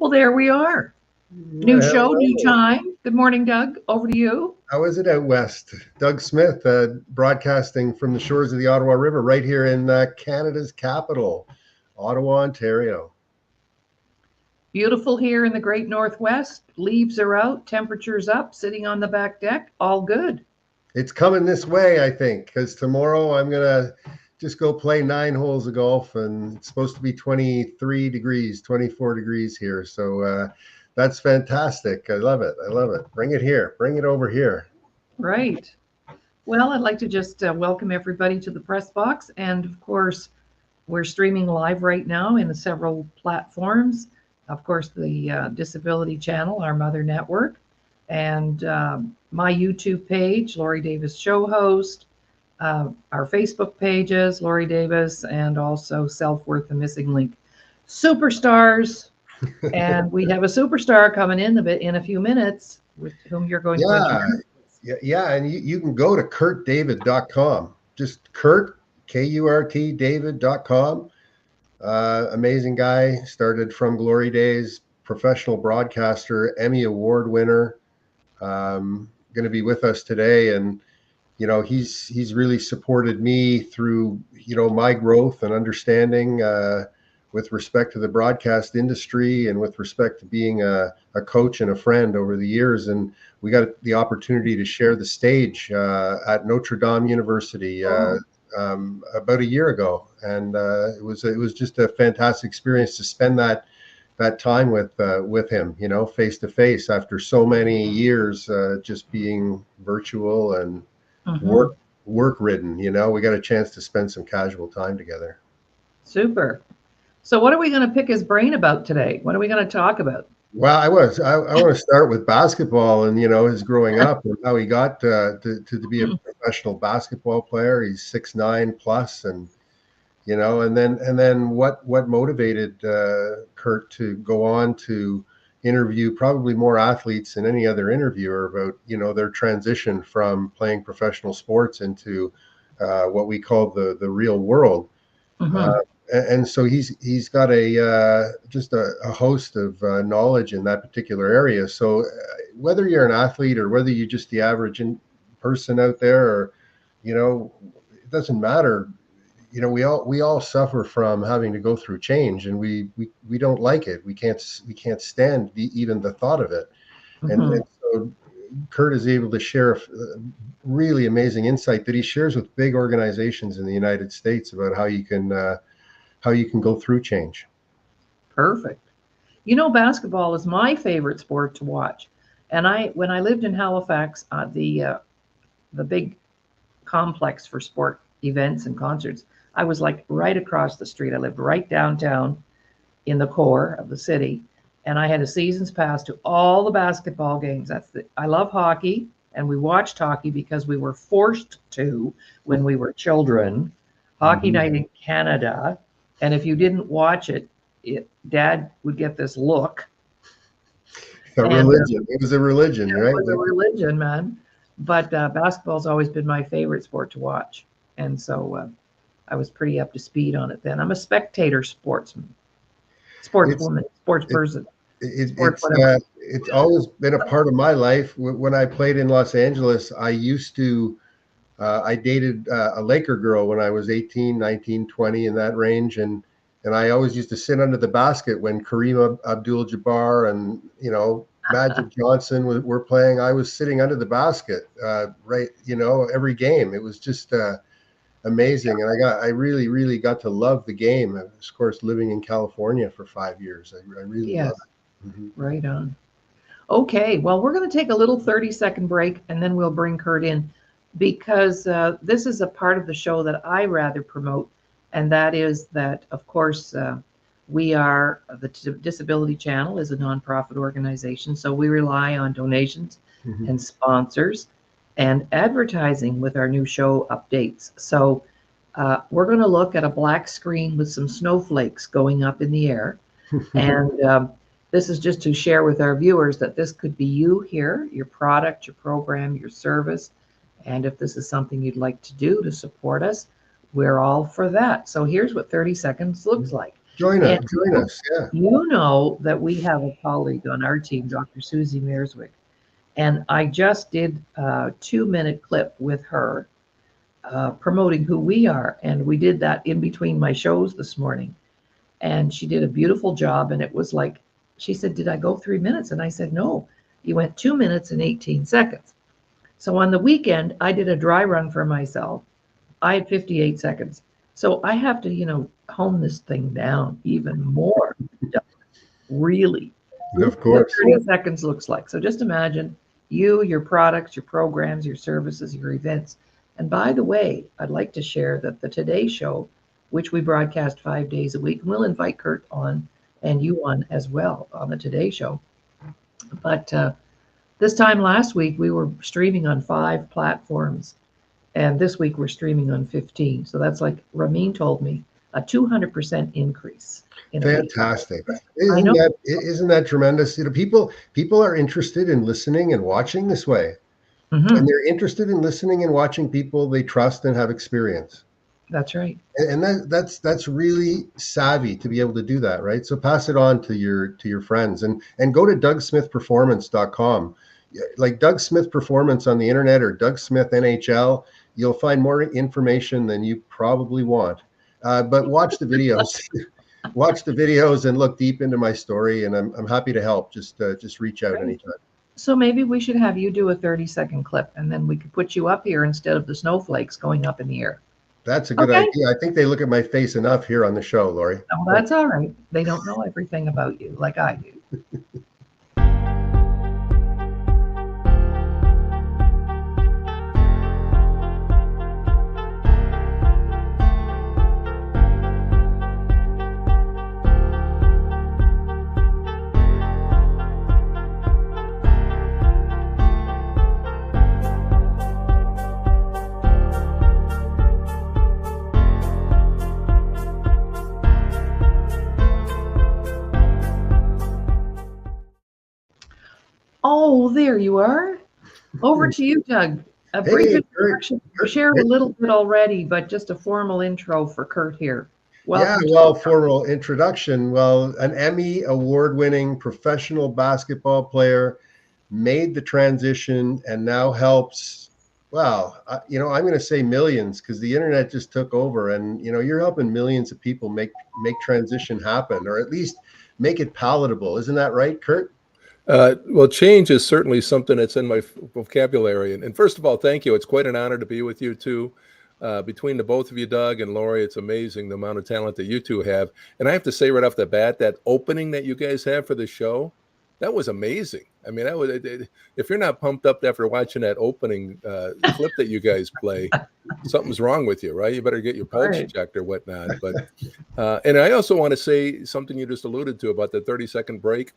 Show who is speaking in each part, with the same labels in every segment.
Speaker 1: Well, there we are. New show, new
Speaker 2: Hello.
Speaker 1: time. Good morning, Doug. Over to you.
Speaker 2: How is it out west? Doug Smith, broadcasting from the shores of the Ottawa River, right here in Canada's capital, Ottawa, Ontario.
Speaker 1: Beautiful here in the great Northwest. Leaves are out, temperatures up, sitting on the back deck. All good.
Speaker 2: It's coming this way, I think, because tomorrow I'm gonna just go play 9 holes of golf, and it's supposed to be 23 degrees, 24 degrees here. So that's fantastic. I love it. I love it. Bring it here. Bring it over here.
Speaker 1: Right. Well, I'd like to just welcome everybody to the press box. And of course, we're streaming live right now in several platforms. Of course, the Disability Channel, our mother network, and my YouTube page, Laurie Davis Show Host, our Facebook pages, Laurie Davis, and also Self-Worth the Missing Link. Superstars. And we have a superstar coming in a few minutes with whom you're going to introduce.
Speaker 2: Yeah, and you can go to kurtdavid.com. Just Kurt, K-U-R-T, David.com. Amazing guy, started from glory days, professional broadcaster, Emmy Award winner. Going to be with us today, and he's really supported me through my growth and understanding with respect to the broadcast industry and with respect to being a coach and a friend over the years. And we got the opportunity to share the stage at Notre Dame University about a year ago, and it was just a fantastic experience to spend that time with him, face to face after so many years just being virtual and work ridden. We got a chance to spend some casual time together.
Speaker 1: Super. So what are we going to pick his brain about today? What are we going to talk about?
Speaker 2: Well, I want to start with basketball and his growing up and how he got to be a professional basketball player. He's 6'9" plus, and and then what motivated Kurt to go on to interview probably more athletes than any other interviewer about their transition from playing professional sports into what we call the real world. And so he's got just a host of knowledge in that particular area. So whether you're an athlete or whether you're just the average person out there, or it doesn't matter. We all suffer from having to go through change, and we don't like it. We can't stand even the thought of it. And so Kurt is able to share really amazing insight that he shares with big organizations in the United States about how you can go through change.
Speaker 1: Perfect. Basketball is my favorite sport to watch. And when I lived in Halifax, the big complex for sport events and concerts, I was like right across the street. I lived right downtown in the core of the city, and I had a season's pass to all the basketball games. I love hockey, and we watched hockey because we were forced to when we were children. Hockey night in Canada. And if you didn't watch it, Dad would get this look.
Speaker 2: Religion. It was a religion, right?
Speaker 1: It was a religion, man. But basketball's always been my favorite sport to watch. And so I was pretty up to speed on it then. I'm a spectator sportsman, sportswoman, sports person.
Speaker 2: It's always been a part of my life. When I played in Los Angeles, I dated a Laker girl when I was 18, 19, 20, in that range. And I always used to sit under the basket when Kareem Abdul-Jabbar and, Magic Johnson were playing. I was sitting under the basket, right, every game. It was just amazing. And I really, really got to love the game. Of course, living in California for 5 years, I really love it.
Speaker 1: Right on. Okay, well, we're going to take a little 30-second break, and then we'll bring Kurt in, because this is a part of the show that I rather promote, and that is that, of course, the Disability Channel is a nonprofit organization, so we rely on donations and sponsors and advertising with our new show updates. So we're going to look at a black screen with some snowflakes going up in the air, and this is just to share with our viewers that this could be you here, your product, your program, your service. And if this is something you'd like to do to support us, we're all for that. So here's what 30 seconds looks like. And
Speaker 2: Join us. Yeah.
Speaker 1: you know that we have a colleague on our team, Dr. Susie Mearswick, and I just did a 2-minute clip with her promoting who we are. And we did that in between my shows this morning. And she did a beautiful job. And it was like, she said, "Did I go 3 minutes?" And I said, "No, you went 2 minutes and 18 seconds. So on the weekend, I did a dry run for myself. I had 58 seconds. So I have to, hone this thing down even more. Really,
Speaker 2: Of
Speaker 1: what
Speaker 2: course.
Speaker 1: 30 seconds looks like. So just imagine you, your products, your programs, your services, your events. And by the way, I'd like to share that the Today Show, which we broadcast 5 days a week, and we'll invite Kurt on and you on as well on the Today Show. But this time last week, we were streaming on 5 platforms. And this week, we're streaming on 15. So that's like Ramin told me, a 200% increase in a week.
Speaker 2: Fantastic.
Speaker 1: I know.
Speaker 2: Isn't that tremendous? People are interested in listening and watching this way.
Speaker 1: Mhm.
Speaker 2: And they're interested in listening and watching people they trust and have experience.
Speaker 1: That's right.
Speaker 2: And that's really savvy to be able to do that, right? So pass it on to your friends and go to DougSmithPerformance.com. Like Doug Smith Performance on the internet or Doug Smith NHL, you'll find more information than you probably want. But watch the videos. Watch the videos and look deep into my story, and I'm happy to help. Just reach out
Speaker 1: Great.
Speaker 2: anytime.
Speaker 1: So maybe we should have you do a 30-second clip, and then we could put you up here instead of the snowflakes going up in the air.
Speaker 2: That's a good
Speaker 1: Okay.
Speaker 2: idea. I think they look at my face enough here on the show, Laurie.
Speaker 1: Oh, that's all right. They don't know everything about you like I do. Oh, there you are. Over to you, Doug. A brief
Speaker 2: Hey,
Speaker 1: introduction. We shared a little bit already, but just a formal intro for Kurt here. Welcome.
Speaker 2: Formal introduction. Well, an Emmy award-winning professional basketball player made the transition and now helps. Well, I'm going to say millions because the internet just took over, and you're helping millions of people make transition happen, or at least make it palatable. Isn't that right, Kurt?
Speaker 3: Well, change is certainly something that's in my vocabulary. And first of all, thank you. It's quite an honor to be with you too. Between the both of you, Doug and Laurie, it's amazing the amount of talent that you two have. And I have to say right off the bat, that opening that you guys have for the show, that was amazing. I mean, if you're not pumped up after watching that opening clip that you guys play, something's wrong with you, right? You better get your pulse checked or whatnot. But and I also want to say something you just alluded to about the 30-second break.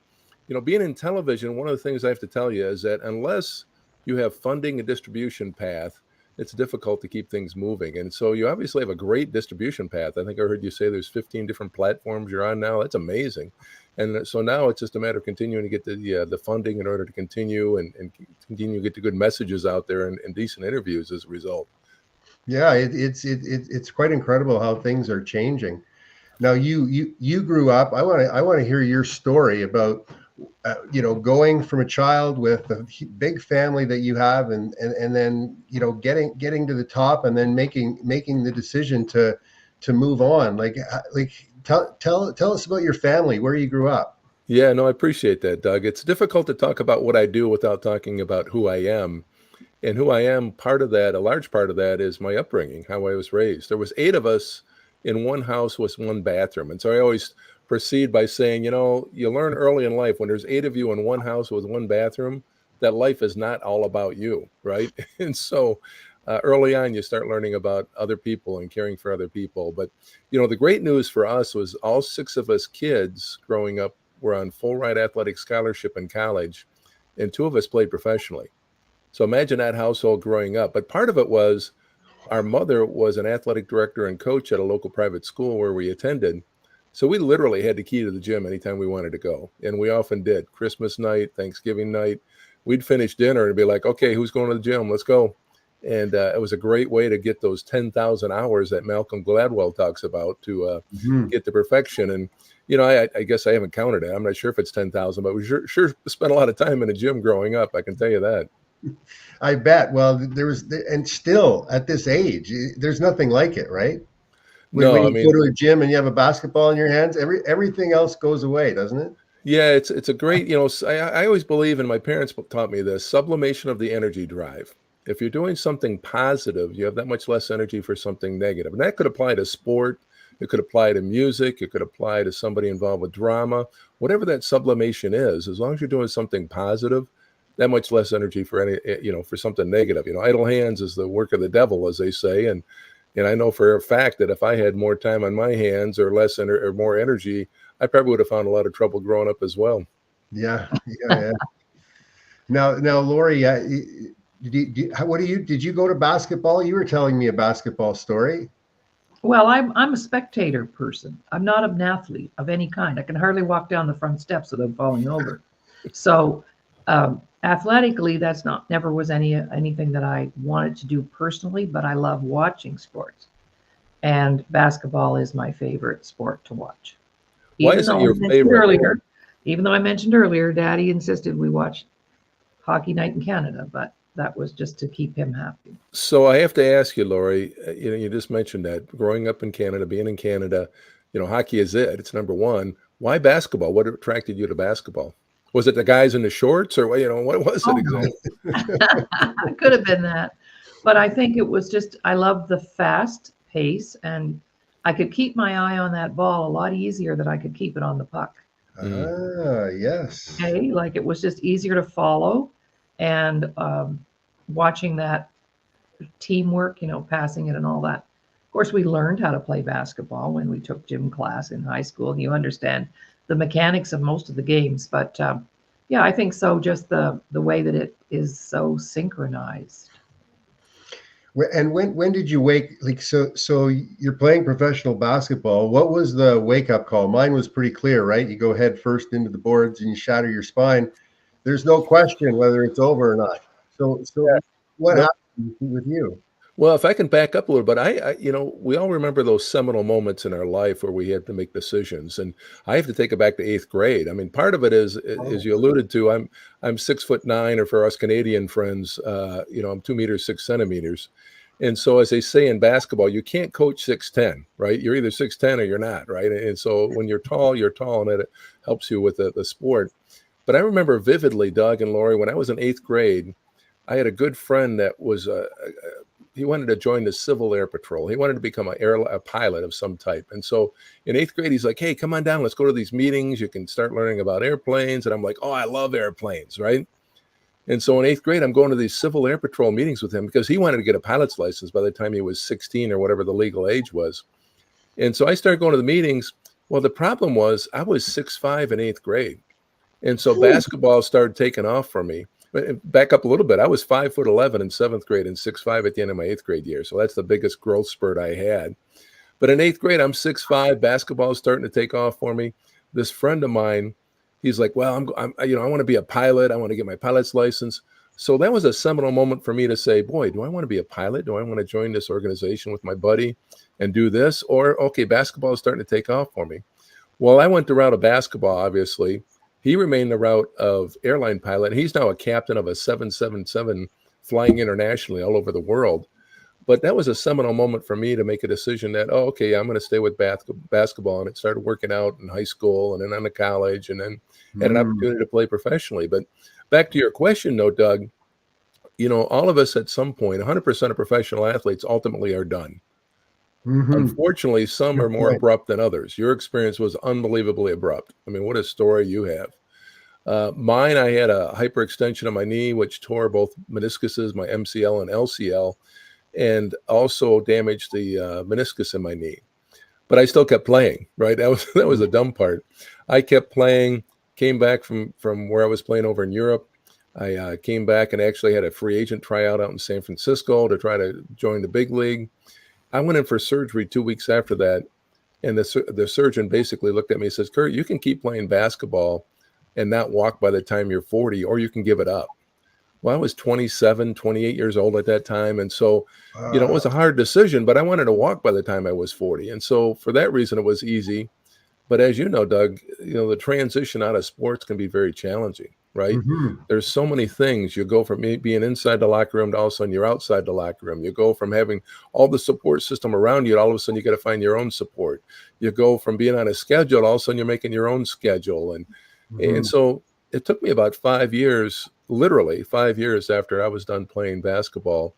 Speaker 3: Being in television, one of the things I have to tell you is that unless you have funding and distribution path, it's difficult to keep things moving. And so you obviously have a great distribution path. I think I heard you say there's 15 different platforms you're on now. That's amazing. And so now it's just a matter of continuing to get the funding in order to continue and continue to get the good messages out there and decent interviews as a result.
Speaker 2: Yeah, it's quite incredible how things are changing. Now you grew up. I want to hear your story about going from a child with a big family that you have, and then getting to the top, and then making the decision to move on. Like tell us about your family, where you grew up.
Speaker 3: Yeah, no, I appreciate that, Doug. It's difficult to talk about what I do without talking about who I am. And who I am, a large part of that is my upbringing, how I was raised. There was 8 of us in one house with one bathroom. And so I always proceed by saying, you learn early in life when there's 8 of you in one house with one bathroom, that life is not all about you, right? And so early on, you start learning about other people and caring for other people. But, the great news for us was all 6 of us kids growing up were on full ride athletic scholarship in college, and 2 of us played professionally. So imagine that household growing up. But part of it was our mother was an athletic director and coach at a local private school where we attended. So we literally had the key to the gym anytime we wanted to go. And we often did. Christmas night, Thanksgiving night, we'd finish dinner and be like, okay, who's going to the gym? Let's go. And it was a great way to get those 10,000 hours that Malcolm Gladwell talks about to get to perfection. And, I guess I haven't counted it. I'm not sure if it's 10,000, but we sure spent a lot of time in the gym growing up. I can tell you that.
Speaker 2: I bet. Well, and still at this age, there's nothing like it, right? When
Speaker 3: No,
Speaker 2: you go to a gym and you have a basketball in your hands, everything else goes away, doesn't it?
Speaker 3: Yeah, it's a great, I always believe, and my parents taught me this, sublimation of the energy drive. If you're doing something positive, you have that much less energy for something negative. And that could apply to sport. It could apply to music. It could apply to somebody involved with drama. Whatever that sublimation is, as long as you're doing something positive, that much less energy for for something negative. Idle hands is the work of the devil, as they say. And I know for a fact that if I had more time on my hands or or more energy, I probably would have found a lot of trouble growing up as well.
Speaker 2: Yeah. Now, Laurie, did you go to basketball? You were telling me a basketball story.
Speaker 1: Well, I'm a spectator person. I'm not an athlete of any kind. I can hardly walk down the front steps without falling over. So, athletically, that's never was anything that I wanted to do personally. But I love watching sports, and basketball is my favorite sport to watch.
Speaker 3: Why is it your favorite?
Speaker 1: Even though I mentioned earlier, Daddy insisted we watch Hockey Night in Canada, but that was just to keep him happy.
Speaker 3: So I have to ask you, Laurie, you just mentioned that growing up in Canada, being in Canada, hockey is it. It's number one. Why basketball? What attracted you to basketball? Was it the guys in the shorts or, what was it exactly?
Speaker 1: It could have been that. But I think it was just, I love the fast pace, and I could keep my eye on that ball a lot easier than I could keep it on the puck.
Speaker 2: Yes.
Speaker 1: Okay, like it was just easier to follow, and watching that teamwork, passing it and all that. Of course, we learned how to play basketball when we took gym class in high school, and you understand the mechanics of most of the games. But yeah, I think so. Just the way that it is so synchronized.
Speaker 2: And when did you wake? Like, so you're playing professional basketball. What was the wake up call? Mine was pretty clear, right? You go head first into the boards and you shatter your spine. There's no question whether it's over or not. So yeah. What happened with you?
Speaker 3: Well, if I can back up a little bit, I we all remember those seminal moments in our life where we had to make decisions, and I have to take it back to 8th grade. I mean, part of it is, as you alluded to, I'm 6'9", or for us Canadian friends, I'm 2 meters 6 centimeters, and so as they say in basketball, you can't coach 6'10", right? You're either 6'10" or you're not, right? And so when you're tall, and it helps you with the sport. But I remember vividly, Doug and Laurie, when I was in 8th grade, I had a good friend that was he wanted to join the Civil Air Patrol. He wanted to become a pilot of some type. And so in 8th grade, he's like, hey, come on down. Let's go to these meetings. You can start learning about airplanes. And I'm like, oh, I love airplanes, right? And so in 8th grade, I'm going to these Civil Air Patrol meetings with him because he wanted to get a pilot's license by the time he was 16 or whatever the legal age was. And so I started going to the meetings. Well, the problem was I was 6'5" in 8th grade. And so basketball started taking off for me. Back up a little bit. I was 5'11" in 7th grade and 6'5" at the end of my 8th grade year. So that's the biggest growth spurt I had. But in 8th grade, I'm 6'5". Basketball is starting to take off for me. This friend of mine, he's like, well, I want to be a pilot. I want to get my pilot's license. So that was a seminal moment for me to say, boy, do I want to be a pilot? Do I want to join this organization with my buddy and do this? Or, okay, basketball is starting to take off for me. Well, I went the route of basketball, obviously. He remained the route of airline pilot. He's now a captain of a 777 flying internationally all over the world. But that was a seminal moment for me to make a decision that, okay, I'm going to stay with basketball. And it started working out in high school and then on to college, and then had an opportunity to play professionally. But back to your question, though, Doug, all of us at some point, 100% of professional athletes ultimately are done. Unfortunately, some are more abrupt than others. Your experience was unbelievably abrupt. I mean, what a story you have. Mine, I had a hyperextension of my knee, which tore both meniscuses, my MCL and LCL, and also damaged the meniscus in my knee. But I still kept playing, right? That was the dumb part. I kept playing, came back from where I was playing over in Europe. I came back and actually had a free agent tryout out in San Francisco to try to join the big league. I went in for surgery 2 weeks after that, and the surgeon basically looked at me and says, Kurt, you can keep playing basketball and not walk by the time you're 40, or you can give it up. Well, I was 27, 28 years old at that time. And so, it
Speaker 2: Uh,
Speaker 3: was a hard decision, but I wanted to walk by the time I was 40. And so for that reason, it was easy. But as you know, Doug, the transition out of sports can be very challenging, right?
Speaker 2: mhm,
Speaker 3: There's so many things. You go from being inside the locker room to all of a sudden you're outside the locker room. You go from having all the support system around you to all of a sudden you got to find your own support. You go from being on a schedule, all of a sudden you're making your own schedule. And
Speaker 2: mhm,
Speaker 3: so it took me about 5 years, literally 5 years after I was done playing basketball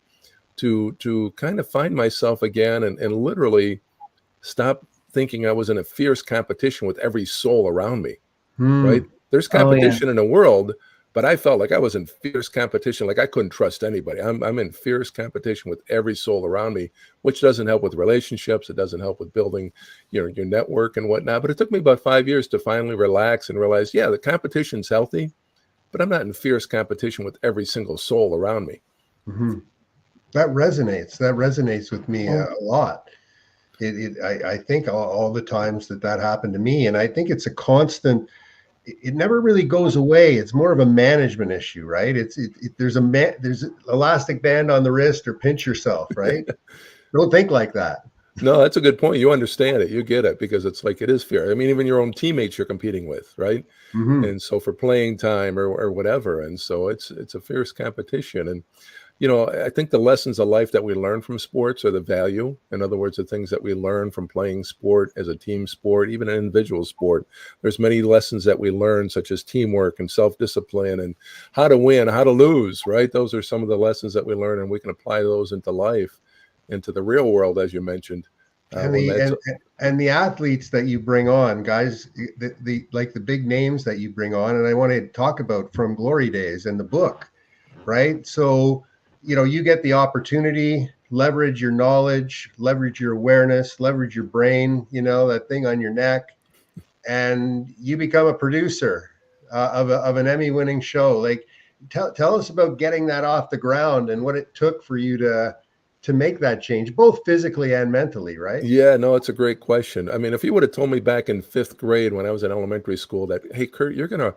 Speaker 3: to kind of find myself again and literally stop thinking I was in a fierce competition with every soul around me, right?
Speaker 2: hmm.
Speaker 3: There's
Speaker 1: Oh, yeah.
Speaker 3: competition in the world, but I felt like I was in fierce competition, like I couldn't trust anybody. I'm in fierce competition with every soul around me, which doesn't help with relationships. It doesn't help with building your network and whatnot. But it took me about 5 years to finally relax and realize, yeah, the competition's healthy, but I'm not in fierce competition with every single soul around me.
Speaker 2: Mhm. That resonates. That resonates with me
Speaker 1: Oh,
Speaker 2: a lot. I think all the times that happened to me, and I think it's a constant. It never really goes away. It's more of a management issue, right? There's an elastic band on the wrist, or pinch yourself, right? Don't think like that.
Speaker 3: No, that's a good point. You understand it. You get it because it's like it is fair. I mean, even your own teammates you're competing with, right?
Speaker 2: Hmm.
Speaker 3: And so for playing time or whatever. And so it's a fierce competition. And I think the lessons of life that we learn from sports are the value. In other words, the things that we learn from playing sport as a team sport, even an individual sport. There's many lessons that we learn, such as teamwork and self-discipline and how to win, how to lose, right? Those are some of the lessons that we learn, and we can apply those into life, into the real world, as you mentioned.
Speaker 2: And
Speaker 3: When
Speaker 2: the
Speaker 3: that's
Speaker 2: and the athletes that you bring on, guys, the like the big names that you bring on, and I want to talk about from Glory Days and the book, right? So, you get the opportunity, leverage your knowledge, leverage your awareness, leverage your brain, that thing on your neck, and you become a producer of an Emmy-winning show. Like, tell us about getting that off the ground and what it took for you to make that change, both physically and mentally, right?
Speaker 3: Yeah, no, it's a great question. I mean, if you would have told me back in fifth grade when I was in elementary school that, hey, Kurt, you're gonna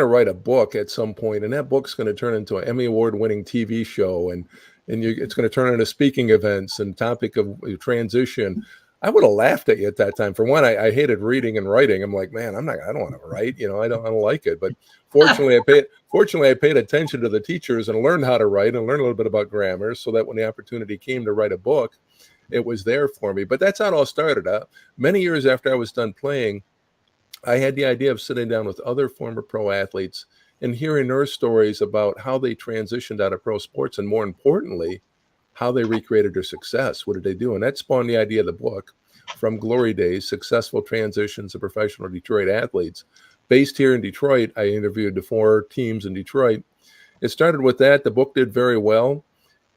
Speaker 3: write a book at some point, and that book's gonna turn into an Emmy Award-winning TV show, and it's gonna turn into speaking events and topic of transition. I would have laughed at you at that time. For one, I hated reading and writing. I'm like, man, I don't want to write. I don't like it. But fortunately, I paid attention to the teachers and learned how to write and learned a little bit about grammar, so that when the opportunity came to write a book, it was there for me. But that's how it all started out. Many years after I was done playing, I had the idea of sitting down with other former pro athletes and hearing their stories about how they transitioned out of pro sports, and more importantly, how they recreated their success. What did they do? And that spawned the idea of the book, From Glory Days, Successful Transitions of Professional Detroit Athletes. Based here in Detroit, I interviewed the 4 teams in Detroit. It started with that. The book did very well.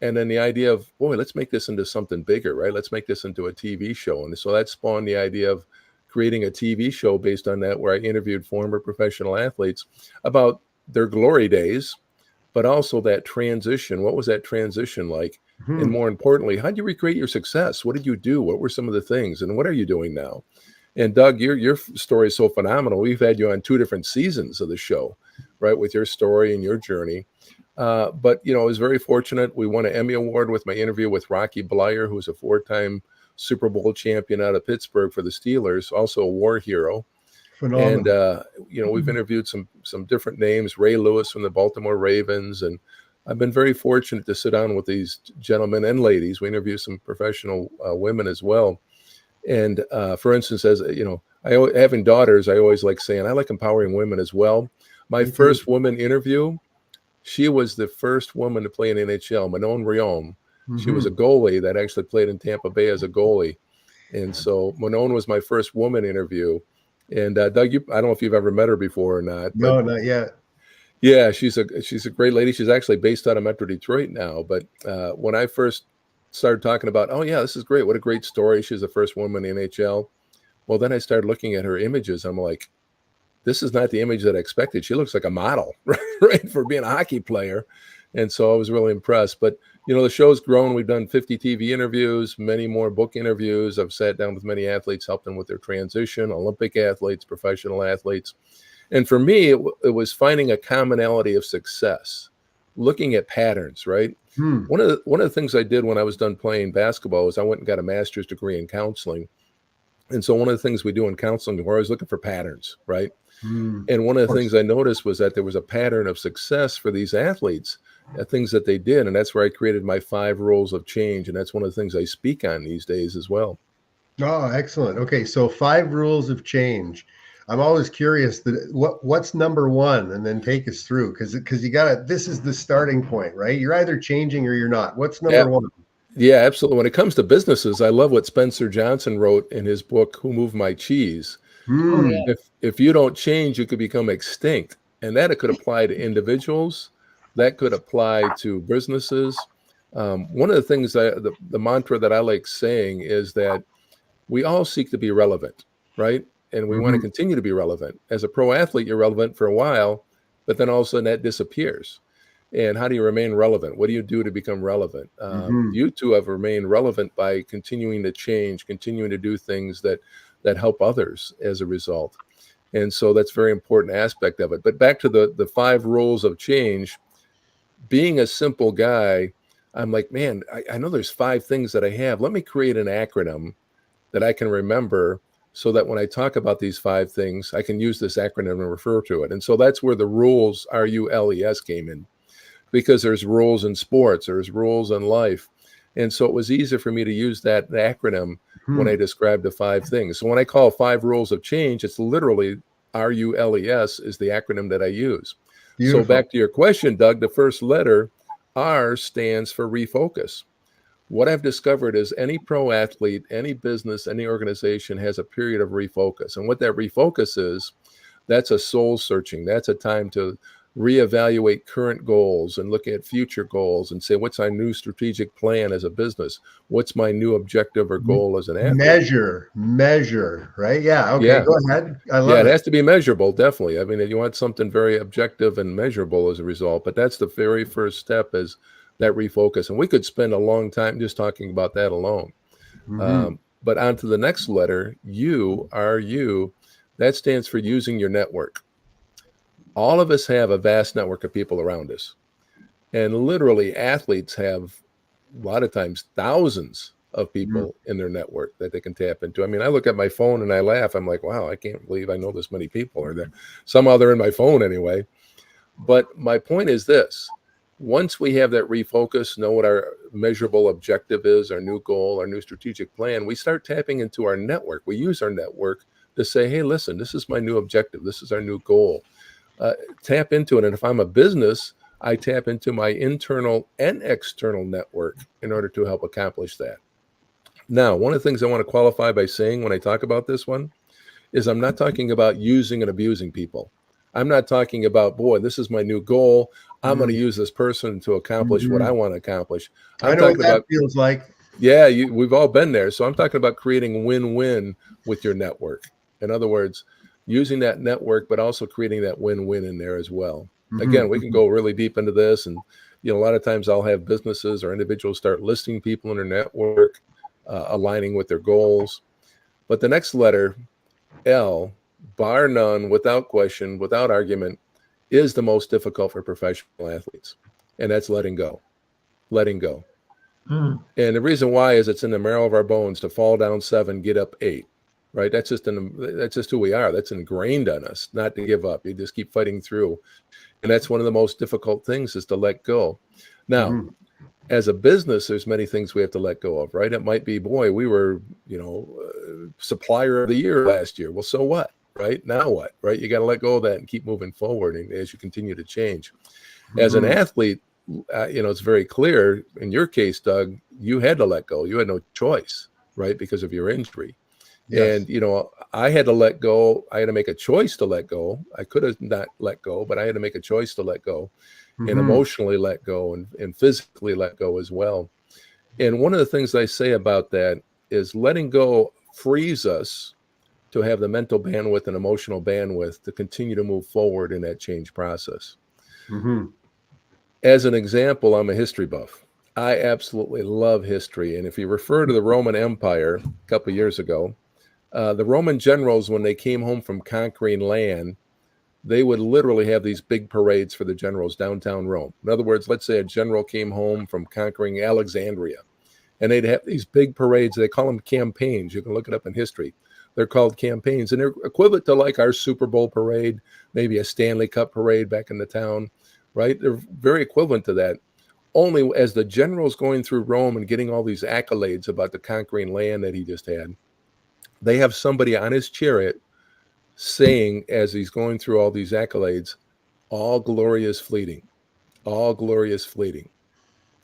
Speaker 3: And then the idea of, boy, let's make this into something bigger, right? Let's make this into a TV show. And so that spawned the idea of creating a TV show based on that, where I interviewed former professional athletes about their glory days, but also that transition. What was that transition like? And
Speaker 2: Hmm.
Speaker 3: more importantly, how did you recreate your success? What did you do? What were some of the things? And what are you doing now? And Doug, your story is so phenomenal. We've had you on 2 different seasons of the show, right, with your story and your journey. But I was very fortunate. We won an Emmy Award with my interview with Rocky Bleier, who's a 4-time Super Bowl champion out of Pittsburgh for the Steelers, also a war hero. And
Speaker 2: Phenomenal.
Speaker 3: we've interviewed some different names, Ray Lewis from the Baltimore Ravens, and I've been very fortunate to sit down with these gentlemen and ladies. We interview some professional women as well. And for instance, as having daughters, I always like saying I like empowering women as well. My
Speaker 2: Me too.
Speaker 3: first woman interview, she was the first woman to play in NHL, Manon Rhéaume. She was a
Speaker 2: Hmm.
Speaker 3: goalie that actually played in Tampa Bay as a goalie. And so Manon was my first woman interview. And Doug, I don't know if you've ever met her before or not, but
Speaker 2: No, not yet.
Speaker 3: yeah, she's a great lady. She's actually based out of Metro Detroit now. But when I first started talking about, oh yeah, this is great. What a great story. She's the first woman in NHL. Well, then I started looking at her images. I'm like, this is not the image that I expected. She looks like a model, right, for being a hockey player. And so I was really impressed. But, the show's grown. We've done 50 TV interviews, many more book interviews. I've sat down with many athletes, helped them with their transition, Olympic athletes, professional athletes. And for me, it was finding a commonality of success, looking at patterns, right?
Speaker 2: Hmm.
Speaker 3: One of the things I did when I was done playing basketball is I went and got a master's degree in counseling. And so one of the things we do in counseling, we're always looking for patterns, right?
Speaker 2: Hmm.
Speaker 3: And one of
Speaker 2: Of
Speaker 3: the
Speaker 2: course.
Speaker 3: things I noticed was that there was a pattern of success for these athletes, things that they did. And that's where I created my 5 rules of change. And that's one of the things I speak on these days as well.
Speaker 2: Oh, excellent. Okay, so 5 rules of change. I'm always curious that what's number one, and then take us through, because you gotta. This is the starting point, right? You're either changing or you're not. What's
Speaker 3: Yeah,
Speaker 2: number one?
Speaker 3: yeah, absolutely. When it comes to businesses, I love what Spencer Johnson wrote in his book, Who Moved My Cheese?
Speaker 1: Oh,
Speaker 2: Hmm.
Speaker 1: yeah.
Speaker 3: If you don't change, you could become extinct. And that it could apply to individuals, that could apply to businesses. One of the things the mantra that I like saying is that we all seek to be relevant, right? And we want to
Speaker 2: Hmm.
Speaker 3: continue to be relevant. As a pro athlete, you're relevant for a while, but then all of a sudden that disappears. And how do you remain relevant? What do you do to become relevant?
Speaker 2: Hmm.
Speaker 3: You two have remained relevant by continuing to change, continuing to do things that help others as a result. And so that's a very important aspect of it. But back to the 5 rules of change, being a simple guy, I'm like, man, I know there's 5 things that I have. Let me create an acronym that I can remember so that when I talk about these 5 things, I can use this acronym and refer to it. And so that's where the rules, RULES, came in, because there's rules in sports, there's rules in life. And so it was easier for me to use that acronym when I
Speaker 2: Hmm.
Speaker 3: described the 5 things. So when I call 5 rules of change, it's literally RULES is the acronym that I use. So
Speaker 2: Beautiful.
Speaker 3: back to your question, Doug, the first letter, R, stands for refocus. What I've discovered is any pro athlete, any business, any organization has a period of refocus. And what that refocus is, that's a soul searching. That's a time to reevaluate current goals and look at future goals and say, what's our new strategic plan as a business? What's my new objective or goal as an athlete?
Speaker 2: Measure, right? Yeah. Okay,
Speaker 3: Yeah.
Speaker 2: go ahead. I
Speaker 3: Yeah,
Speaker 2: love
Speaker 3: it
Speaker 2: it.
Speaker 3: has to be measurable, definitely. I mean, you want something very objective and measurable as a result, but that's the very first step is that refocus. And we could spend a long time just talking about that alone.
Speaker 2: Hmm.
Speaker 3: But on to the next letter, U, RU, that stands for using your network. All of us have a vast network of people around us. And literally, athletes have a lot of times thousands of people in their network that they can tap into. I mean, I look at my phone and I laugh. I'm like, wow, I can't believe I know this many people. Or that somehow they're in my phone anyway. But my point is this: once we have that refocus, know what our measurable objective is, our new goal, our new strategic plan, we start tapping into our network. We use our network to say, hey, listen, this is my new objective. This is our new goal. Uh, Tap into it. And if I'm a business, I tap into my internal and external network in order to help accomplish that. Now, one of the things I want to qualify by saying when I talk about this one is I'm not talking about using and abusing people. I'm not talking about, boy, this is my new goal. I'm going to use this person to accomplish what
Speaker 2: Hmm.
Speaker 3: I want to accomplish.
Speaker 2: I
Speaker 3: I'm
Speaker 2: know what
Speaker 3: talking
Speaker 2: that
Speaker 3: about,
Speaker 2: feels like.
Speaker 3: yeah, we've all been there. So I'm talking about creating win-win with your network. In other words, using that network, but also creating that win-win in there as well. Again, we can
Speaker 2: Hmm.
Speaker 3: go really deep into this. And, a lot of times I'll have businesses or individuals start listing people in their network, aligning with their goals. But the next letter, L, bar none, without question, without argument, is the most difficult for professional athletes. And that's letting go. Letting go.
Speaker 1: Mm.
Speaker 3: And the reason why is it's in the marrow of our bones to fall down 7, get up 8. Right? That's just who we are. That's ingrained on us, not to give up. You just keep fighting through. And that's one of the most difficult things is to let go. Now,
Speaker 2: Hmm.
Speaker 3: as a business, there's many things we have to let go of, right? It might be, boy, we were, supplier of the year last year. Well, so what, right? Now what, right? You got to let go of that and keep moving forward and as you continue to change. As an
Speaker 2: Hmm.
Speaker 3: athlete, it's very clear in your case, Doug, you had to let go. You had no choice, right? Because of your injury.
Speaker 2: Yes.
Speaker 3: And, I had to let go. I had to make a choice to let go. I could have not let go, but I had to make a choice to let go and
Speaker 2: Hmm.
Speaker 3: emotionally let go and physically let go as well. And one of the things I say about that is letting go frees us to have the mental bandwidth and emotional bandwidth to continue to move forward in that change process.
Speaker 2: Hmm.
Speaker 3: As an example, I'm a history buff. I absolutely love history. And if you refer to the Roman Empire a couple of years ago, the Roman generals, when they came home from conquering land, they would literally have these big parades for the generals downtown Rome. In other words, let's say a general came home from conquering Alexandria, and they'd have these big parades. They call them campaigns. You can look it up in history. They're called campaigns, and they're equivalent to like our Super Bowl parade, maybe a Stanley Cup parade back in the town, right? They're very equivalent to that. Only as the general's going through Rome and getting all these accolades about the conquering land that he just had, they have somebody on his chariot saying, as he's going through all these accolades, all glory is fleeting. All glory is fleeting.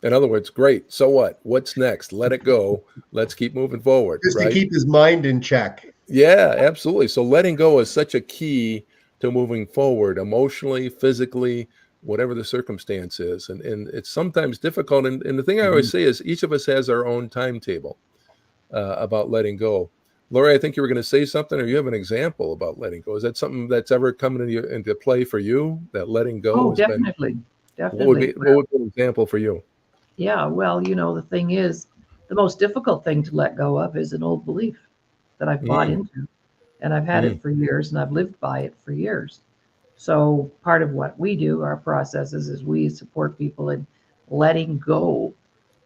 Speaker 3: In other words, great. So what? What's next? Let it go. Let's keep moving forward.
Speaker 2: Just
Speaker 3: right?
Speaker 2: to keep his mind in check.
Speaker 3: Yeah, absolutely. So letting go is such a key to moving forward emotionally, physically, whatever the circumstance is. And it's sometimes difficult. And the thing I always say is each of us has our own timetable about letting go. Laurie, I think you were going to say something, or you have an example about letting go. Is that something that's ever come into play for you, that letting go?
Speaker 1: Oh, definitely.
Speaker 3: What would be an example for you?
Speaker 1: Yeah, well, the thing is, the most difficult thing to let go of is an old belief that I've bought into. And I've had it for years, and I've lived by it for years. So part of what we do, our processes, is we support people in letting go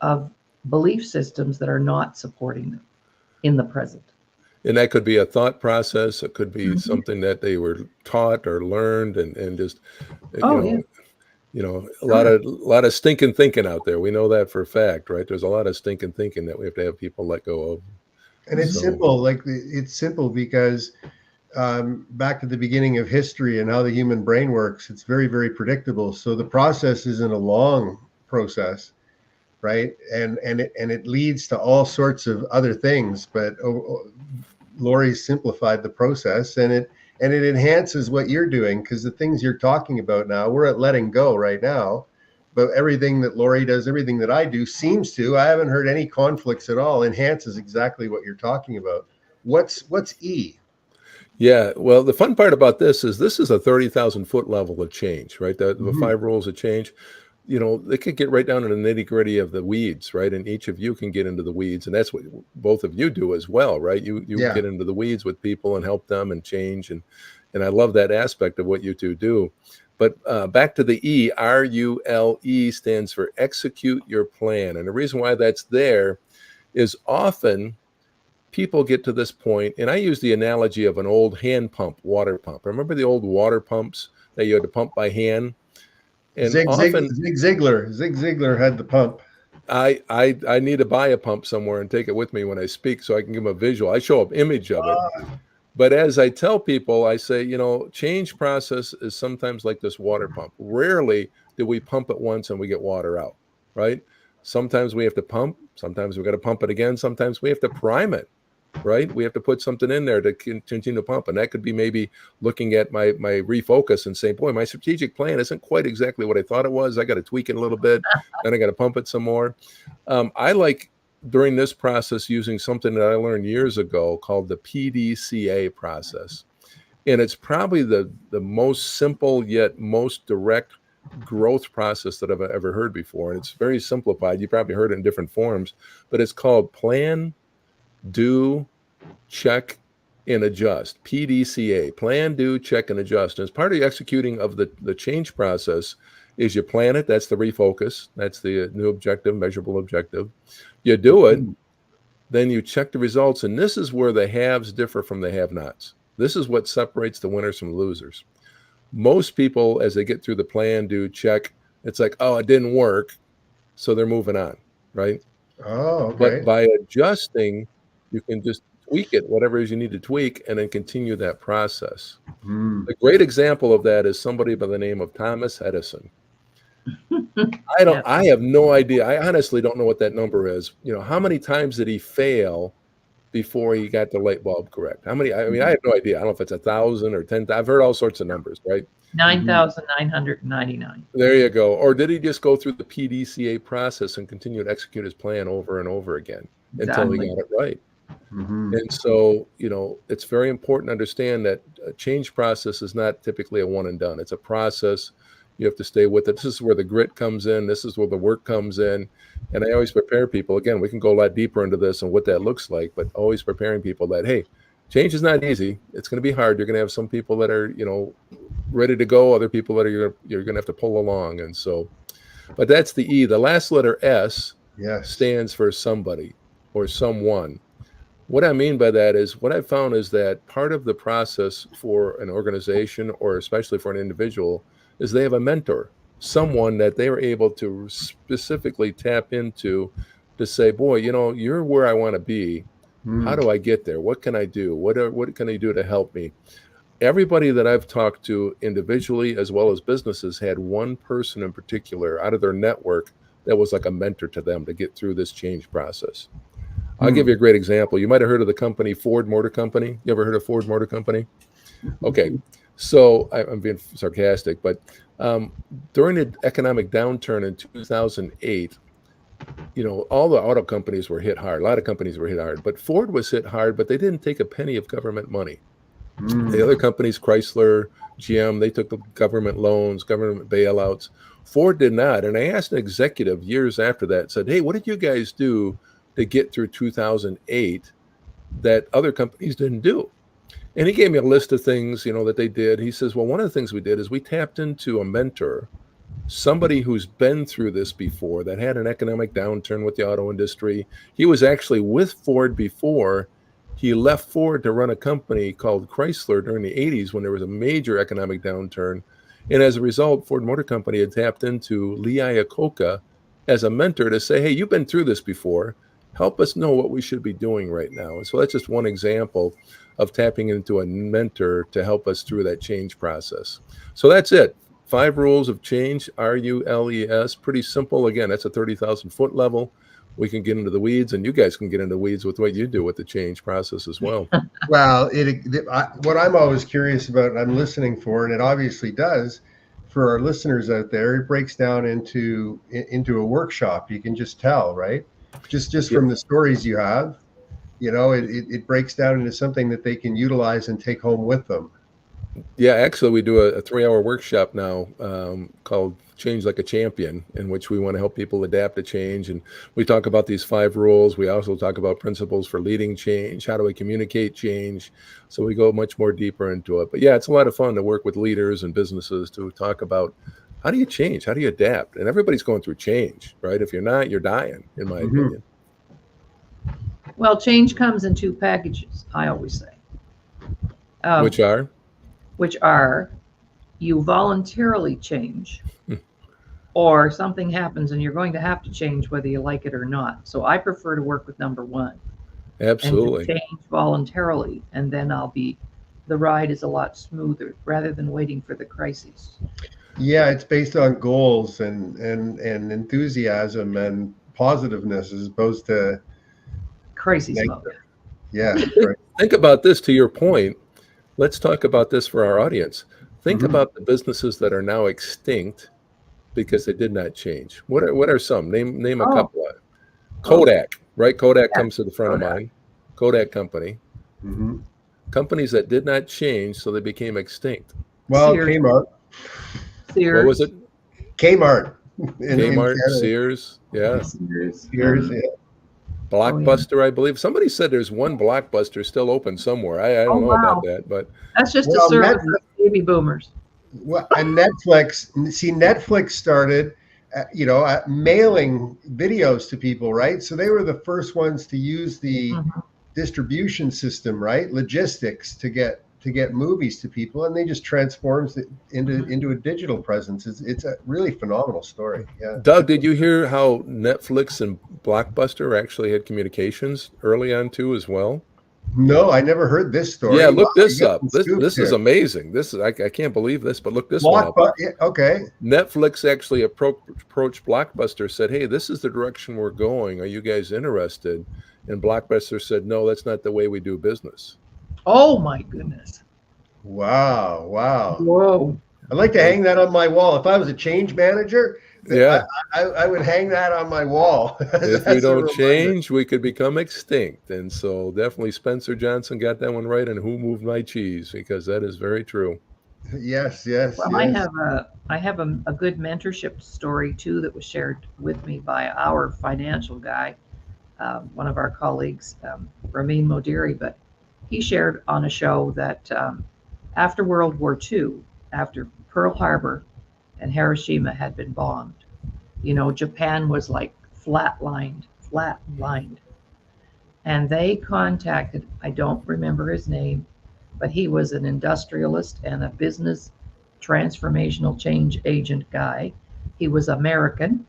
Speaker 1: of belief systems that are not supporting them in the present.
Speaker 3: And that could be a thought process. It could be something that they were taught or learned, and just, a lot of stinking thinking out there. We know that for a fact, right? There's a lot of stinking thinking that we have to have people let go of.
Speaker 2: And it's simple. It's simple because back to the beginning of history and how the human brain works, it's very, very predictable. So the process isn't a long process, right? And it leads to all sorts of other things. But Laurie simplified the process, and it enhances what you're doing, because the things you're talking about now, we're at letting go right now. But everything that Laurie does, everything that I do seems to, I haven't heard any conflicts at all, enhances exactly what you're talking about. What's E?
Speaker 3: Yeah, well, the fun part about this is a 30,000 foot level of change, right? The 5 rules of change, they could get right down to the nitty gritty of the weeds, right? And each of you can get into the weeds, and that's what both of you do as well, right? You get into the weeds with people and help them and change, and I love that aspect of what you two do. But back to the E, RULE stands for execute your plan. And the reason why that's there is often people get to this point, and I use the analogy of an old hand pump, water pump. Remember the old water pumps that you had to pump by hand? And
Speaker 2: Zig Ziglar had the pump.
Speaker 3: I need to buy a pump somewhere and take it with me when I speak so I can give them a visual. I show an image of it. But as I tell people, I say, change process is sometimes like this water pump. Rarely do we pump it once and we get water out, right? Sometimes we have to pump. Sometimes we got to pump it again. Sometimes we have to prime it, right? We have to put something in there to continue to pump. And that could be maybe looking at my refocus and saying, boy, my strategic plan isn't quite exactly what I thought it was. I got to tweak it a little bit. Then I got to pump it some more. I like, during this process, using something that I learned years ago called the PDCA process. And it's probably the most simple yet most direct growth process that I've ever heard before. And it's very simplified. You probably heard it in different forms, but it's called plan, do, check, and adjust. PDCA, plan, do, check, and adjust. And as part of the executing of the change process is you plan it. That's the refocus. That's the new objective, measurable objective. You do it, then you check the results. And this is where the haves differ from the have-nots. This is what separates the winners from losers. Most people, as they get through the plan, do, check, it's like, oh, it didn't work. So they're moving on, right?
Speaker 2: Oh, okay.
Speaker 3: But by adjusting, you can just tweak it, whatever it is you need to tweak, and then continue that process. A great example of that is somebody by the name of Thomas Edison. I have no idea. I honestly don't know what that number is. How many times did he fail before he got the light bulb correct? How many? I mean, I have no idea. I don't know if it's 1,000 or 10,000. I've heard all sorts of numbers, right?
Speaker 1: 9,999.
Speaker 3: There you go. Or did he just go through the PDCA process and continue to execute his plan over and over again until he got it right? And so, it's very important to understand that a change process is not typically a one and done. It's a process. You have to stay with it. This is where the grit comes in. This is where the work comes in. And I always prepare people. Again, we can go a lot deeper into this and what that looks like, but always preparing people that, hey, change is not easy. It's going to be hard. You're going to have some people that are, ready to go, other people that you're going to have to pull along. And so, but that's the E. The last letter S
Speaker 2: Yes.
Speaker 3: stands for somebody or someone. What I mean by that is what I've found is that part of the process for an organization, or especially for an individual, is they have a mentor, someone that they are able to specifically tap into to say, boy, you're where I want to be. How do I get there? What can I do? What can I do to help me? Everybody that I've talked to individually as well as businesses had one person in particular out of their network that was like a mentor to them to get through this change process. I'll give you a great example. You might have heard of the company Ford Motor Company. You ever heard of Ford Motor Company? Okay. So I'm being sarcastic, but during the economic downturn in 2008, all the auto companies were hit hard. A lot of companies were hit hard, but Ford was hit hard, but they didn't take a penny of government money. The other companies, Chrysler, GM, they took the government loans, government bailouts. Ford did not. And I asked an executive years after that, said, hey, what did you guys do to get through 2008 that other companies didn't do? And he gave me a list of things, that they did. He says, well, one of the things we did is we tapped into a mentor, somebody who's been through this before, that had an economic downturn with the auto industry. He was actually with Ford before. He left Ford to run a company called Chrysler during the 80s when there was a major economic downturn. And as a result, Ford Motor Company had tapped into Lee Iacocca as a mentor to say, hey, you've been through this before. Help us know what we should be doing right now. And so that's just one example of tapping into a mentor to help us through that change process. So that's it. 5 rules of change, RULES. Pretty simple. Again, that's a 30,000 foot level. We can get into the weeds, and you guys can get into the weeds with what you do with the change process as well.
Speaker 2: Well, what I'm always curious about, and I'm listening for, and it obviously does, for our listeners out there, it breaks down into a workshop. You can just tell, right? Just from the stories you have, it breaks down into something that they can utilize and take home with them.
Speaker 3: Yeah, actually, we do a 3-hour workshop now called Change Like a Champion, in which we want to help people adapt to change. And we talk about these 5 rules. We also talk about principles for leading change. How do we communicate change? So we go much more deeper into it. But yeah, it's a lot of fun to work with leaders and businesses to talk about how do you change? How do you adapt? And everybody's going through change, right? If you're not, you're dying, in my opinion.
Speaker 1: Well, change comes in 2 packages, I always say. Which are you voluntarily change, or something happens and you're going to have to change whether you like it or not. So I prefer to work with number 1.
Speaker 3: Absolutely.
Speaker 1: And to change voluntarily, and then the ride is a lot smoother rather than waiting for the crises.
Speaker 2: Yeah, it's based on goals and enthusiasm and positiveness as opposed to
Speaker 1: crisis mode.
Speaker 2: Yeah.
Speaker 3: Think about this, to your point. Let's talk about this for our audience. Think about the businesses that are now extinct because they did not change. What are some? Name a couple of. Kodak, right? Kodak comes to the front of mind. Kodak company. Companies that did not change, so they became extinct.
Speaker 2: Well,
Speaker 1: Sears.
Speaker 2: Kmart.
Speaker 1: Sears.
Speaker 3: What was it?
Speaker 2: Kmart.
Speaker 3: Kmart, Sears. Yeah.
Speaker 2: Sears, yeah.
Speaker 3: Blockbuster, I believe. Somebody said there's one Blockbuster still open somewhere. I don't know about that, but
Speaker 1: that's just a service of baby boomers.
Speaker 2: Well, and Netflix started, mailing videos to people, right? So they were the first ones to use the distribution system, right? Logistics to get movies to people, and they just transforms it into a digital presence. It's a really phenomenal story. Yeah.
Speaker 3: Doug, did you hear how Netflix and Blockbuster actually had communications early on too as well?
Speaker 2: No, I never heard this story.
Speaker 3: Yeah, look this up. This is amazing. This is I can't believe this, but look this one up.
Speaker 2: Yeah, okay.
Speaker 3: Netflix actually approached Blockbuster, said, "Hey, this is the direction we're going. Are you guys interested?" And Blockbuster said, "No, that's not the way we do business."
Speaker 1: Oh my goodness.
Speaker 2: Wow.
Speaker 1: Whoa.
Speaker 2: I'd like to hang that on my wall. If I was a change manager,
Speaker 3: yeah,
Speaker 2: I would hang that on my wall.
Speaker 3: If we don't change, we could become extinct. And so definitely Spencer Johnson got that one right. And who moved my cheese? Because that is very true.
Speaker 2: Yes.
Speaker 1: Well, yes. I have a good mentorship story too that was shared with me by our financial guy, one of our colleagues, Ramin Modiri, but he shared on a show that after World War II, after Pearl Harbor and Hiroshima had been bombed. You know, Japan was like flatlined. And they contacted, I don't remember his name, but he was an industrialist and a business transformational change agent guy. He was American,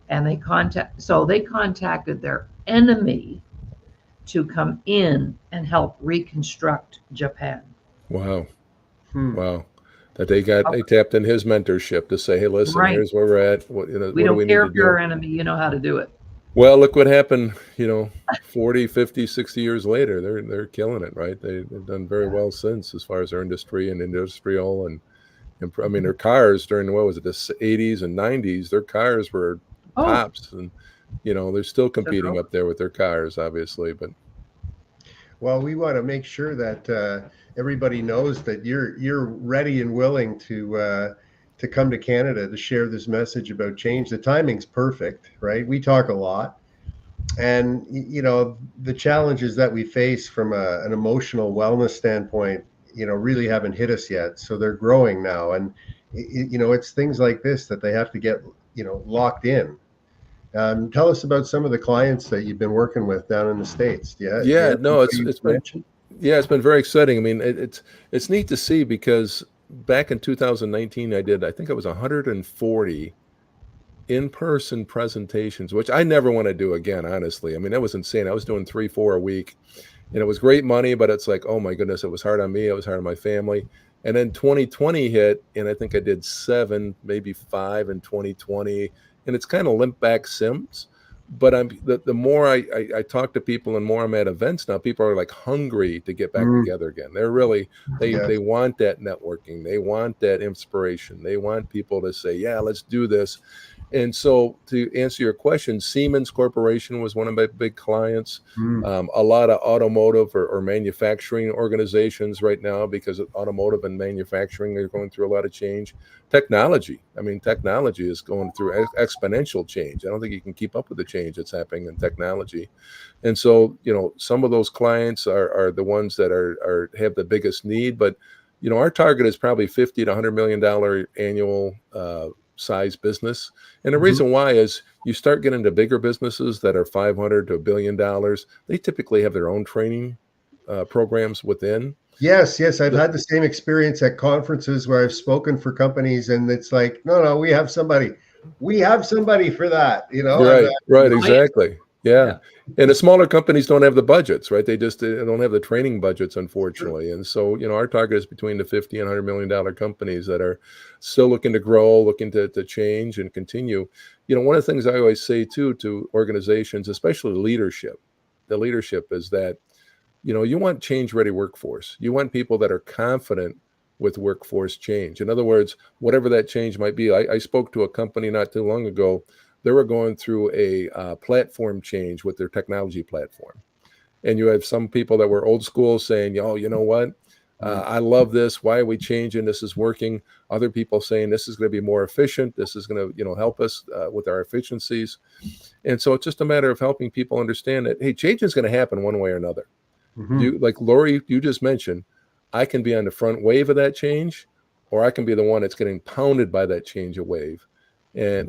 Speaker 1: and they contacted their enemy to come in and help reconstruct Japan.
Speaker 3: Wow.
Speaker 2: Hmm.
Speaker 3: Wow. That they tapped in his mentorship to say, hey, listen,
Speaker 1: Right.
Speaker 3: here's where we're at. What,
Speaker 1: We
Speaker 3: what do
Speaker 1: don't
Speaker 3: we need
Speaker 1: care
Speaker 3: to
Speaker 1: if you're
Speaker 3: do?
Speaker 1: our enemy, you know how to do it.
Speaker 3: Well, look what happened, 40, 50, 60 years later. They're killing it, right? They've done very
Speaker 1: Yeah.
Speaker 3: well since as far as their industry and industrial and I mean, their cars during what was it, the 80s and 90s, their cars were
Speaker 1: Oh,
Speaker 3: tops, and they're still
Speaker 1: they're
Speaker 3: competing
Speaker 1: broke.
Speaker 3: up there with their cars, obviously. But
Speaker 2: Well, we want to make sure that everybody knows that you're ready and willing to come to Canada to share this message about change. The timing's perfect, right? We talk a lot, and the challenges that we face from an emotional wellness standpoint, really haven't hit us yet. So they're growing now, and it's things like this that they have to get locked in. Tell us about some of the clients that you've been working with down in the States. Do you
Speaker 3: yeah,
Speaker 2: have
Speaker 3: no,
Speaker 2: anybody
Speaker 3: it's
Speaker 2: you
Speaker 3: it's
Speaker 2: can
Speaker 3: been
Speaker 2: mention?
Speaker 3: yeah, it's been very exciting. I mean, it's neat to see because back in 2019, I think I was 140 in-person presentations, which I never want to do again, honestly. I mean, that was insane. I was doing 3, 4 a week, and it was great money, but it's like, oh my goodness, it was hard on me. It was hard on my family. And then 2020 hit, and I think I did 7, maybe 5 in 2020, and it's kind of limp back since. But the more I talk to people and more I'm at events now, people are like hungry to get back
Speaker 2: Mm,
Speaker 3: together again. They're really
Speaker 2: yes.
Speaker 3: they want that networking, they want that inspiration, they want people to say, yeah, let's do this. And so, to answer your question, Siemens Corporation was one of my big clients.
Speaker 2: Mm,
Speaker 3: A lot of automotive or manufacturing organizations right now, because automotive and manufacturing are going through a lot of change. Technology, I mean, technology is going through exponential change. I don't think you can keep up with the change that's happening in technology. And so, some of those clients are the ones that have the biggest need. But, our target is probably $50 to $100 million annual size business. And the
Speaker 2: mhm.
Speaker 3: reason why is you start getting into bigger businesses that are 500 to $1 billion. They typically have their own training programs within.
Speaker 2: Yes, yes, I've
Speaker 3: The,
Speaker 2: had the same experience at conferences where I've spoken for companies, and it's like, no, no, we have somebody for that.
Speaker 3: right, right,
Speaker 1: Oh, yeah.
Speaker 3: exactly. Yeah.
Speaker 1: Yeah.
Speaker 3: And the smaller companies don't have the budgets, right? They just don't have the training budgets,
Speaker 2: True.
Speaker 3: unfortunately. And so, our target is between the 50 and $100 million companies that are still looking to grow, looking to change and continue. One of the things I always say too to organizations, especially the leadership is that, you want change ready workforce. You want people that are confident with workforce change. In other words, whatever that change might be. I spoke to a company not too long ago. They were going through a platform change with their technology platform. And you have some people that were old school saying, oh, you know what?
Speaker 2: Mm,
Speaker 3: I love this. Why are we changing? This is working. Other people saying this is going to be more efficient. This is going to, help us with our efficiencies. And so it's just a matter of helping people understand that, hey, change is going to happen one way or another.
Speaker 2: mhm.
Speaker 3: Like Laurie, you just mentioned, I can be on the front wave of that change, or I can be the one that's getting pounded by that change of wave. And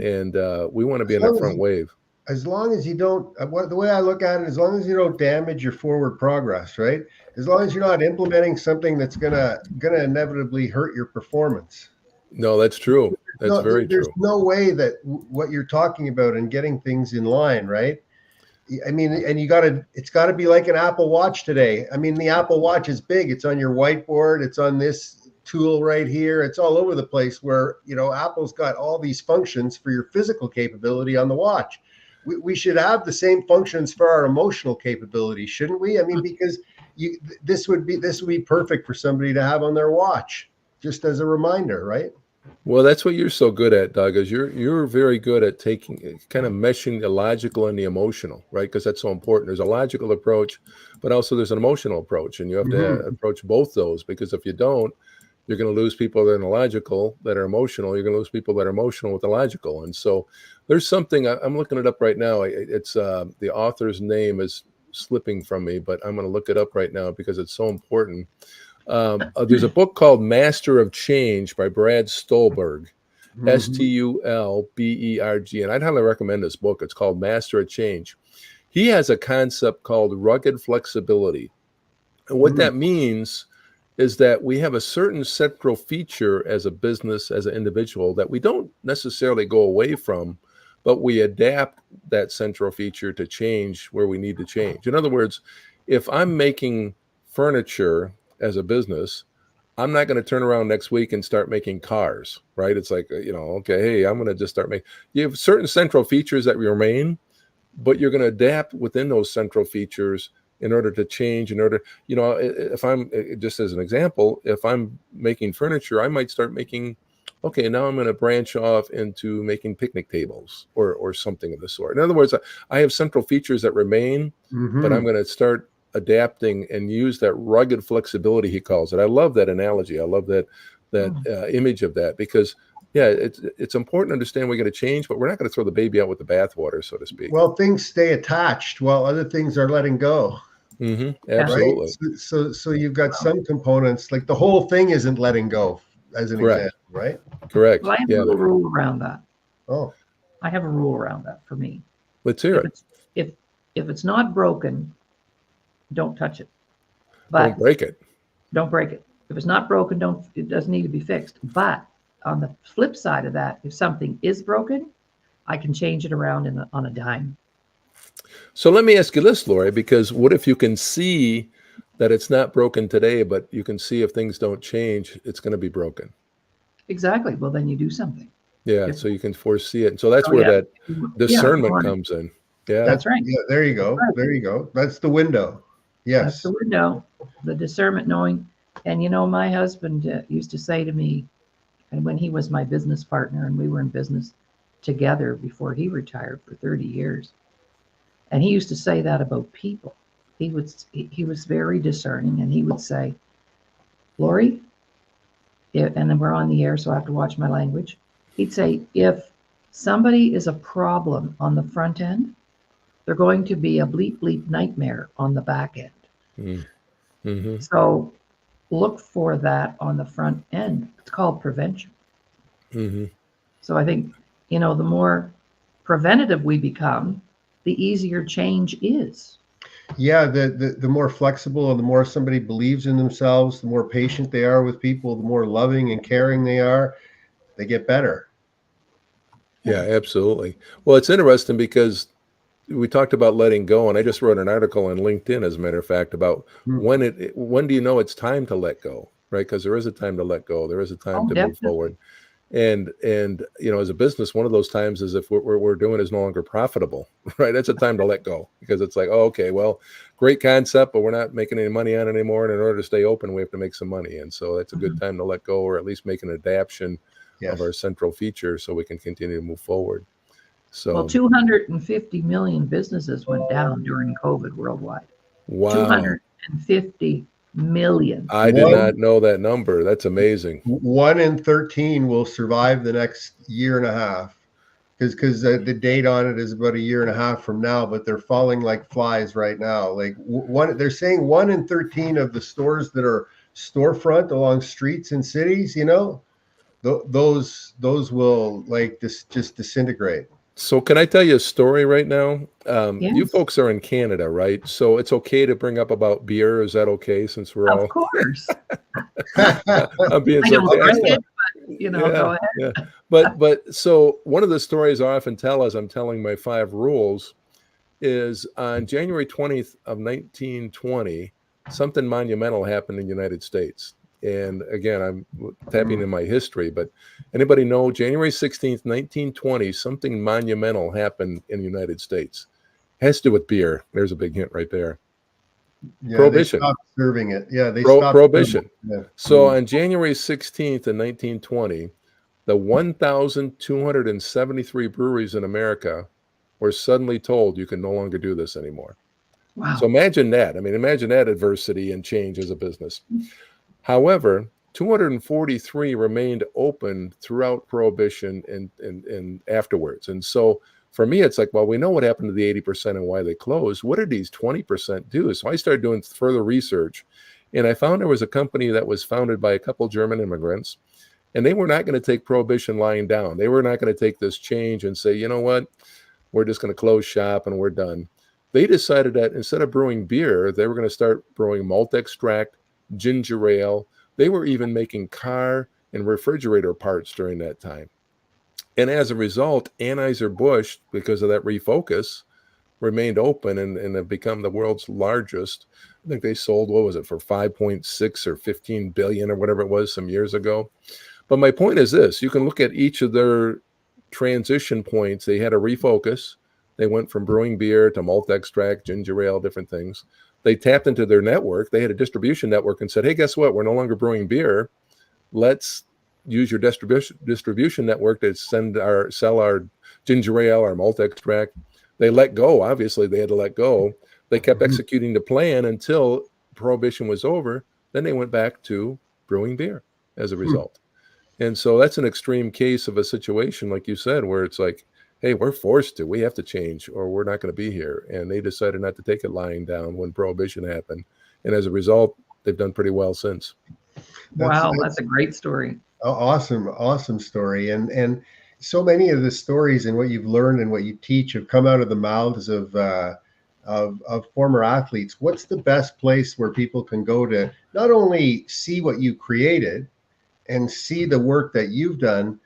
Speaker 3: we want to be
Speaker 2: As
Speaker 3: in that
Speaker 2: long as
Speaker 3: front wave.
Speaker 2: as long as you don't, the way I look at it, as long as you don't damage your forward progress, right? As long as you're not implementing something that's gonna inevitably hurt your performance.
Speaker 3: No, that's true. That's
Speaker 2: No,
Speaker 3: very
Speaker 2: there's
Speaker 3: true.
Speaker 2: no way that what you're talking about and getting things in line, right? I mean, and it's got to be like an Apple Watch today. I mean, the Apple Watch is big. It's on your whiteboard. It's on this tool right here. It's all over the place where, Apple's got all these functions for your physical capability on the watch. We should have the same functions for our emotional capability, shouldn't we? I mean, because this would be perfect for somebody to have on their watch, just as a reminder, right?
Speaker 3: Well, that's what you're so good at, Doug, is you're very good at taking kind of meshing the logical and the emotional, right? Because that's so important. There's a logical approach, but also there's an emotional approach, and you have to
Speaker 2: Mm-hmm.
Speaker 3: approach both those, because if you don't, you're going to lose people that are logical, that are emotional. You're going to lose people that are emotional with the logical. And so there's something I'm looking it up right now. It's the author's name is slipping from me, but I'm going to look it up right now because it's so important. There's a book called Master of Change by Brad Stulberg,
Speaker 2: Mhm.
Speaker 3: Stulberg, and I'd highly recommend this book. It's called Master of Change. He has a concept called rugged flexibility. And what
Speaker 2: Mm.
Speaker 3: that means is that we have a certain central feature as a business, as an individual, that we don't necessarily go away from, but we adapt that central feature to change where we need to change. In other words, if I'm making furniture as a business, I'm not going to turn around next week and start making cars, right? It's like, okay, hey, I'm going to just start making, you have certain central features that remain, but you're going to adapt within those central features in order to change, if I'm, just as an example, if I'm making furniture, I might start making, okay, now I'm going to branch off into making picnic tables or something of the sort. In other words, I have central features that remain, but I'm
Speaker 2: Mhm.
Speaker 3: going to start adapting and use that rugged flexibility, he calls it. I love that analogy. I love that image of that, because yeah, it's important to understand we got to change, but we're not going to throw the baby out with the bathwater, so to speak.
Speaker 2: Well, things stay attached while other things are letting go, right?
Speaker 3: Absolutely.
Speaker 2: So you've got some components, like the whole thing isn't letting go, as an
Speaker 3: Correct.
Speaker 2: example, right?
Speaker 3: Correct.
Speaker 1: Well, I have a
Speaker 3: Yeah.
Speaker 1: little rule around that.
Speaker 2: Oh,
Speaker 1: I have a rule around that for me.
Speaker 3: Let's hear
Speaker 1: If
Speaker 3: it.
Speaker 1: it's if it's not broken, don't touch it.
Speaker 3: Don't
Speaker 1: But
Speaker 3: break it.
Speaker 1: don't break it. If it's not broken, it doesn't need to be fixed. But on the flip side of that, if something is broken, I can change it around on a dime.
Speaker 3: So let me ask you this, Laurie, because what if you can see that it's not broken today, but you can see if things don't change, it's going to be broken.
Speaker 1: Exactly. Well, then you do something.
Speaker 3: Yeah. So you can foresee it. And so that's
Speaker 1: Oh
Speaker 3: where
Speaker 1: yeah,
Speaker 3: that
Speaker 1: yeah.
Speaker 3: discernment comes in. Yeah.
Speaker 1: That's right.
Speaker 2: yeah, there you
Speaker 1: That's
Speaker 2: go.
Speaker 1: right.
Speaker 2: There you go. That's the window.
Speaker 1: That's the
Speaker 2: Yes.
Speaker 1: window, the discernment, knowing. And my husband used to say to me, and when he was my business partner, and we were in business together before he retired for 30 years, and he used to say that about people. He was very discerning, and he would say, Lori, and then we're on the air, so I have to watch my language. He'd say, if somebody is a problem on the front end, they're going to be a bleep bleep nightmare on the back end.
Speaker 3: Mm-hmm.
Speaker 1: So look for that on the front end. It's called prevention.
Speaker 3: Mm-hmm.
Speaker 1: So I think, the more preventative we become, the easier change is.
Speaker 2: Yeah, the more flexible and the more somebody believes in themselves, the more patient they are with people, the more loving and caring they are, they get better.
Speaker 3: Yeah, absolutely. Well, it's interesting because we talked about letting go, and I just wrote an article on LinkedIn, as a matter of fact, about
Speaker 2: Hmm.
Speaker 3: when do you know it's time to let go, right? Because there is a time to let go, there is a time
Speaker 1: Oh,
Speaker 3: to move
Speaker 1: definitely.
Speaker 3: forward, and as a business, one of those times is if what we're doing is no longer profitable, right? That's a time to let go, because it's like, oh, okay, well, great concept, but we're not making any money on it anymore, and in order to stay open, we have to make some money, and so that's a good time to let go, or at least make an adaptation of our
Speaker 2: Yes.
Speaker 3: central feature so we can continue to move forward.
Speaker 1: Well,
Speaker 3: So
Speaker 1: 250 million businesses went down during COVID worldwide.
Speaker 3: wow.
Speaker 1: 250 million.
Speaker 3: I did
Speaker 2: One
Speaker 3: not know that number. That's amazing.
Speaker 2: one in 13 will survive the next year and a half, because the date on it is about a year and a half from now, but they're falling like flies right now. Like they're saying 1 in 13 of the stores that are storefront along streets in cities, those will like this just disintegrate.
Speaker 3: So can I tell you a story right now? You
Speaker 1: Yes,
Speaker 3: folks are in Canada, right? So it's okay to bring up about beer. Is that okay? Since we're
Speaker 1: of
Speaker 3: all,
Speaker 1: course.
Speaker 3: I'm being
Speaker 1: I don't drink
Speaker 3: sarcastic.
Speaker 1: it, but
Speaker 3: Yeah,
Speaker 1: go ahead.
Speaker 3: yeah. But so one of the stories I often tell as I'm telling my 5 rules is on January 20th of 1920, something monumental happened in the United States. And again, I'm tapping in my history, but anybody know January 16th, 1920, something monumental happened in the United States. Has to do with beer. There's a big hint right there.
Speaker 2: Yeah, they
Speaker 3: Prohibition.
Speaker 2: stopped serving it. Yeah, they stopped serving it.
Speaker 3: Prohibition.
Speaker 2: Yeah.
Speaker 3: So on January 16th in 1920, the 1,273 breweries in America were suddenly told you can no longer do this anymore. So
Speaker 1: Wow.
Speaker 3: imagine that. I mean, imagine that adversity and change as a business. However, 243 remained open throughout Prohibition and afterwards. And so for me, it's like, well, we know what happened to the 80% and why they closed. What did these 20% do? So I started doing further research. And I found there was a company that was founded by a couple German immigrants, and they were not going to take prohibition lying down. They were not going to take this change and say, you know what, we're just going to close shop and we're done. They decided that instead of brewing beer, they were going to start brewing malt extract, ginger ale. They were even making car and refrigerator parts during that time. And as a result, Anheuser-Busch, because of that refocus, remained open and have become the world's largest. I think they sold, what was it, for 5.6 or 15 billion or whatever it was some years ago. But my point is this: you can look at each of their transition points. They had a refocus. They went from brewing beer to malt extract, ginger ale, different things. They tapped into their network. They had a distribution network and said, hey, guess what? We're no longer brewing beer. Let's use your distribution network to sell our ginger ale, our malt extract. They let go. Obviously, they had to let go. They kept executing the plan until prohibition was over. Then they went back to brewing beer as a result. And so that's an extreme case of a situation, like you said, where it's like, hey, we're forced to. We have to change or we're not going to be here. And they decided not to take it lying down when prohibition happened. And as a result, they've done pretty well since.
Speaker 1: Wow, that's a great story.
Speaker 2: Awesome story. And so many of the stories and what you've learned and what you teach have come out of the mouths of former athletes. What's the best place where people can go to not only see what you created and see the work that you've done,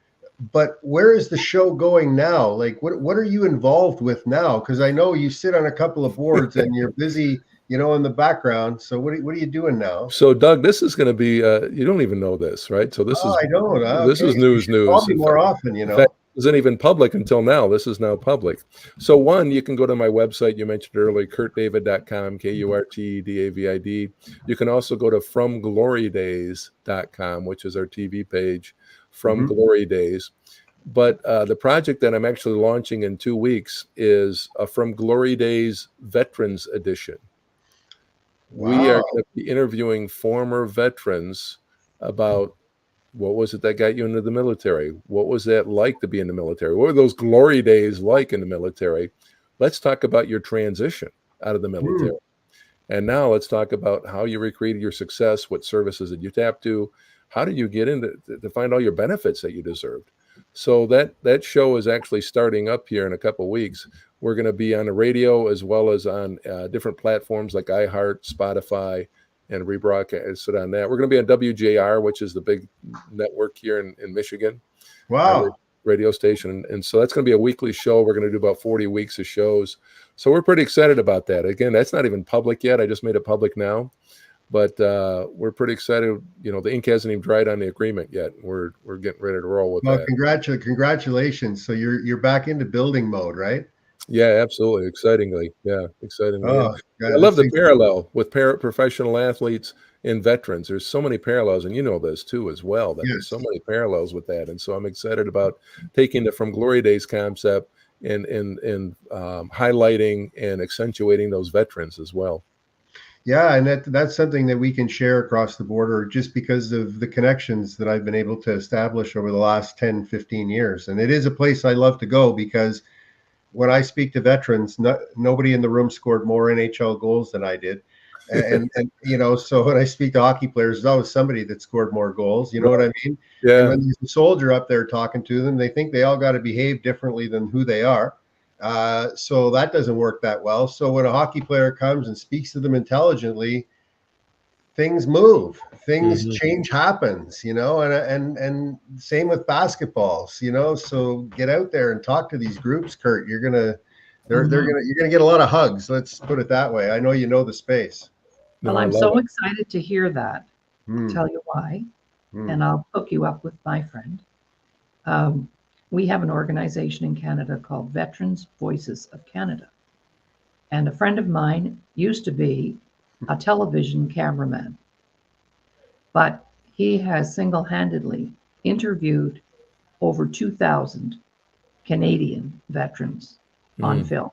Speaker 2: but where is the show going now? Like, what are you involved with now? Because I know you sit on a couple of boards and you're busy, in the background. So what are you doing now?
Speaker 3: So Doug, this is going to be, you don't even know this, right? So this
Speaker 2: I don't.
Speaker 3: This is news.
Speaker 2: Probably more often,
Speaker 3: In fact, it wasn't even public until now. This is now public. So one, you can go to my website you mentioned earlier, kurtdavid.com, KURTDAVID. You can also go to FromGloryDays.com, which is our TV page, From Glory Days. But the project that I'm actually launching in 2 weeks is a From Glory Days Veterans Edition.
Speaker 2: Wow.
Speaker 3: We are going to be interviewing former veterans about what was it that got you into the military? What was that like to be in the military? What were those glory days like in the military? Let's talk about your transition out of the military. And now let's talk about how you recreated your success, what services did you tap to, how did you get into to find all your benefits that you deserved. So that show is actually starting up here in a couple of weeks. We're going to be on the radio as well as on different platforms like iHeart, Spotify, and rebroadcast it on that. We're going to be on WJR, which is the big network here in Michigan.
Speaker 2: Wow.
Speaker 3: Radio station. And so that's going to be a weekly show. We're going to do about 40 weeks of shows. So we're pretty excited about that. Again, that's not even public yet. I just made it public now. But we're pretty excited. The ink hasn't even dried on the agreement yet. We're getting ready to roll with that.
Speaker 2: Congratulations. So you're back into building mode, right?
Speaker 3: Yeah, absolutely. Excitingly.
Speaker 2: Oh,
Speaker 3: God, I love the parallel with professional athletes and veterans. There's so many parallels, and you know this too as well, that there's so many parallels with that. And so I'm excited about taking the From Glory Days concept and highlighting and accentuating those veterans as well.
Speaker 2: Yeah, and that's something that we can share across the border just because of the connections that I've been able to establish over the last 10, 15 years. And it is a place I love to go because when I speak to veterans, nobody in the room scored more NHL goals than I did. And so when I speak to hockey players, there's always somebody that scored more goals. You know what I mean?
Speaker 3: Yeah.
Speaker 2: And when there's a soldier up there talking to them, they think they all got to behave differently than who they are. So that doesn't work that well. So when a hockey player comes and speaks to them intelligently, things move, change happens, and same with basketballs, so get out there and talk to these groups, Kurt. You're gonna get a lot of hugs. Let's put it that way. I know you know the space.
Speaker 1: Well, I'm so excited to hear that. Tell you why. And I'll hook you up with my friend. We have an organization in Canada called Veterans Voices of Canada. And a friend of mine used to be a television cameraman, but he has single-handedly interviewed over 2,000 Canadian veterans on film.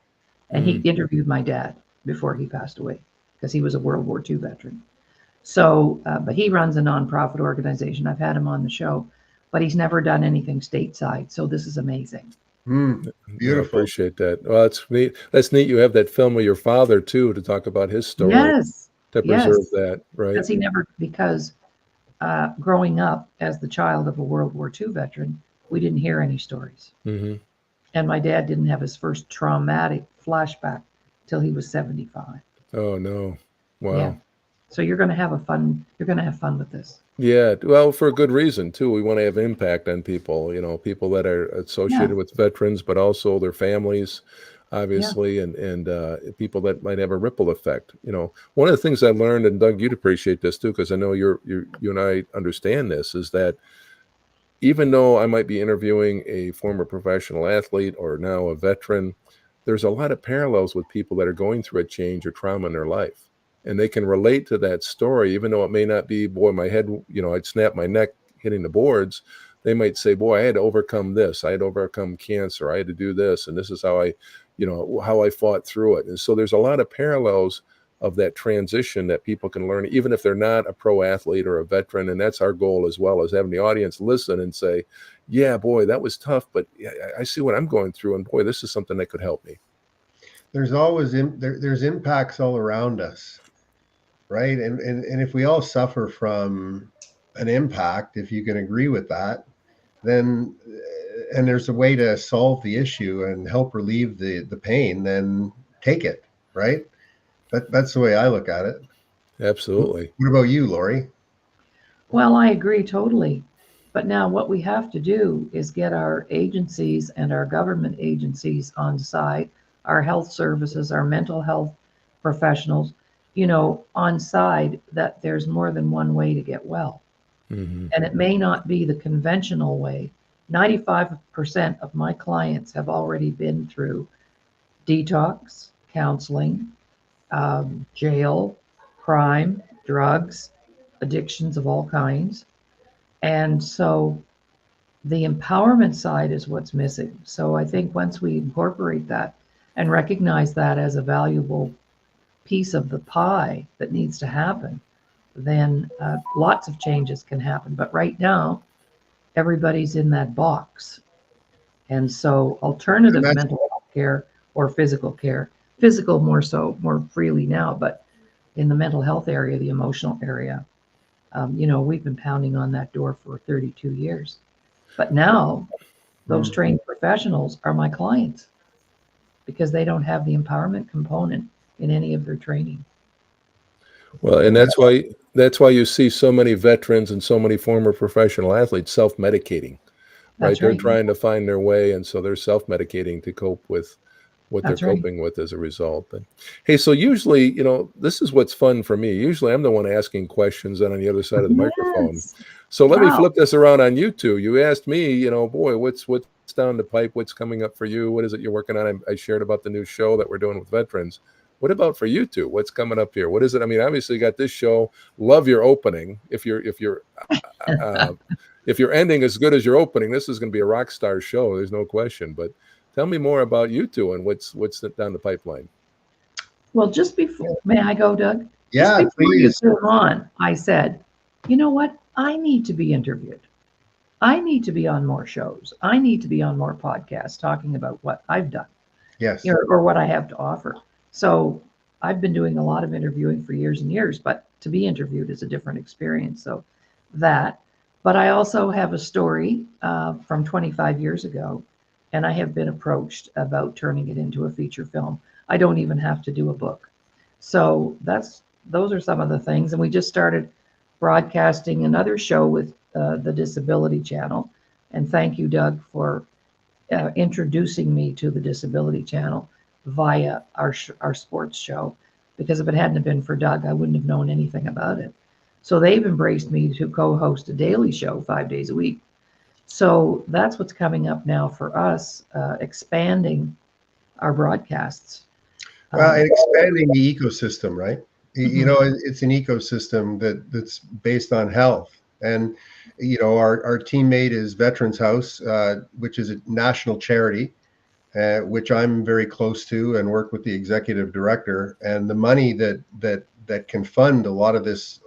Speaker 1: And he interviewed my dad before he passed away because he was a World War II veteran. So, but he runs a nonprofit organization. I've had him on the show, but he's never done anything stateside. So this is amazing.
Speaker 2: Beautiful.
Speaker 3: I appreciate that. Well, that's neat. That's neat. You have that film of your father too to talk about his story.
Speaker 1: Yes.
Speaker 3: to preserve
Speaker 1: Yes,
Speaker 3: that, right?
Speaker 1: because he never, because growing up as the child of a World War II veteran, we didn't hear any stories.
Speaker 3: Hmm.
Speaker 1: And my dad didn't have his first traumatic flashback till he was 75.
Speaker 3: Oh no.
Speaker 1: Yeah.
Speaker 3: Wow.
Speaker 1: So you're going to have fun with this.
Speaker 3: Yeah, well, for a good reason too. We want to have impact on people, people that are
Speaker 1: Yeah.
Speaker 3: associated with veterans, but also their families,
Speaker 1: Yeah.
Speaker 3: obviously, and people that might have a ripple effect. One of the things I learned, and Doug, you'd appreciate this too, because I know you and I understand this, is that even though I might be interviewing a former professional athlete or now a veteran, there's a lot of parallels with people that are going through a change or trauma in their life. And they can relate to that story, even though it may not be, boy, my head, I'd snap my neck hitting the boards. They might say, boy, I had to overcome this. I had to overcome cancer. I had to do this. And this is how I fought through it. And so there's a lot of parallels of that transition that people can learn, even if they're not a pro athlete or a veteran. And that's our goal as well, as having the audience listen and say, yeah, boy, that was tough, but I see what I'm going through. And boy, this is something that could help me.
Speaker 2: There's always there's impacts all around us, right? And if we all suffer from an impact, if you can agree with that, then and there's a way to solve the issue and help relieve the pain, then take it, right? That's the way I look at it.
Speaker 3: Absolutely.
Speaker 2: What about you, Laurie?
Speaker 1: Well, I agree totally. But now what we have to do is get our agencies and our government agencies on side, our health services, our mental health professionals, on side that there's more than one way to get well.
Speaker 3: Mm-hmm.
Speaker 1: And it may not be the conventional way. 95% of my clients have already been through detox, counseling, jail, crime, drugs, addictions of all kinds. And so the empowerment side is what's missing. So I think once we incorporate that and recognize that as a valuable piece of the pie that needs to happen, then lots of changes can happen. But right now, everybody's in that box. And so
Speaker 2: And
Speaker 1: alternative
Speaker 2: that's
Speaker 1: mental health care or physical care, physical more so, more freely now, but in the mental health area, the emotional area, we've been pounding on that door for 32 years. But now those trained professionals are my clients because they don't have the empowerment component in any of their training.
Speaker 3: Well, and that's why you see so many veterans and so many former professional athletes self-medicating, right?
Speaker 1: That's
Speaker 3: They're
Speaker 1: right.
Speaker 3: trying to find their way, and so they're self-medicating to cope with what they're
Speaker 1: That's right.
Speaker 3: coping with as a result. But hey, so usually, this is what's fun for me. Usually I'm the one asking questions and on the other side of the microphone.
Speaker 1: Yes.
Speaker 3: So let me
Speaker 1: Wow.
Speaker 3: flip this around on you two. You asked me, boy, what's down the pipe? What's coming up for you? What is it you're working on? I shared about the new show that we're doing with veterans. What about for you two? What's coming up here? What is it? I mean, obviously you got this show. Love your opening. Uh, if your ending is as good as your opening, this is going to be a rock star show. There's no question. But tell me more about you two and what's down the pipeline.
Speaker 1: Well, just before, may I go, Doug? Just
Speaker 2: Yeah,
Speaker 1: before you
Speaker 2: please.
Speaker 1: came on, I said, you know what? I need to be interviewed. I need to be on more shows. I need to be on more podcasts talking about what I've done,
Speaker 2: Yes.
Speaker 1: or what I have to offer. So I've been doing a lot of interviewing for years and years, but to be interviewed is a different experience. So that, but I also have a story from 25 years ago, and I have been approached about turning it into a feature film. I don't even have to do a book. So those are some of the things. And we just started broadcasting another show with the Disability Channel. And thank you, Doug, for introducing me to the Disability Channel via our sports show. Because if it hadn't been for Doug, I wouldn't have known anything about it. So they've embraced me to co-host a daily show 5 days a week. So that's what's coming up now for us, expanding our broadcasts.
Speaker 2: Well, and expanding the ecosystem, right?
Speaker 1: Mhm.
Speaker 2: It's an ecosystem that's based on health. And, our teammate is Veterans House, which is a national charity, which I'm very close to and work with the executive director. And the money that can fund a lot of this,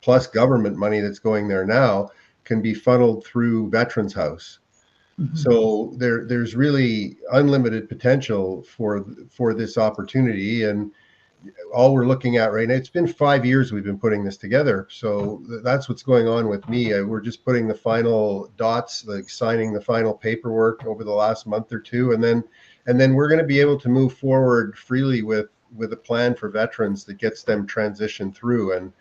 Speaker 2: plus government money that's going there now, can be funneled through Veterans House.
Speaker 1: Mhm.
Speaker 2: So there's really unlimited potential for this opportunity. And all we're looking at right now, it's been 5 years we've been putting this together. So that's what's going on with me. We're just putting the final dots, like signing the final paperwork over the last month or two. And then we're going to be able to move forward freely with a plan for veterans that gets them transitioned through. And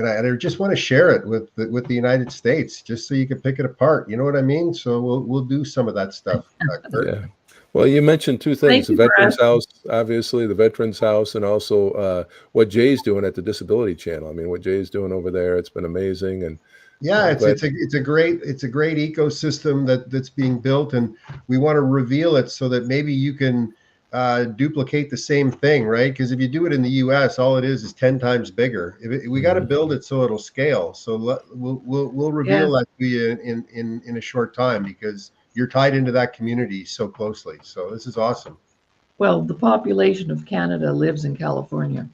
Speaker 2: I just want to share it with the United States, just so you can pick it apart. You know what I mean? So we'll do some of that stuff, Kurt.
Speaker 3: Yeah. Well, you mentioned two things:
Speaker 1: Thank
Speaker 3: the
Speaker 1: you, Brad.
Speaker 3: Veterans House, obviously, the Veterans House, and also what Jay's doing at the Disability Channel. I mean, what Jay's doing over there, it's been amazing. And
Speaker 2: yeah,
Speaker 3: I'm glad-
Speaker 2: it's a great ecosystem that's being built, and we want to reveal it so that maybe you can duplicate the same thing, right? Because if you do it in the U.S., all it is 10 times bigger. We got to build it so it'll scale. So we'll reveal that to you in a short time, because you're tied into that community so closely. So this is awesome.
Speaker 1: Well, the population of Canada lives in California.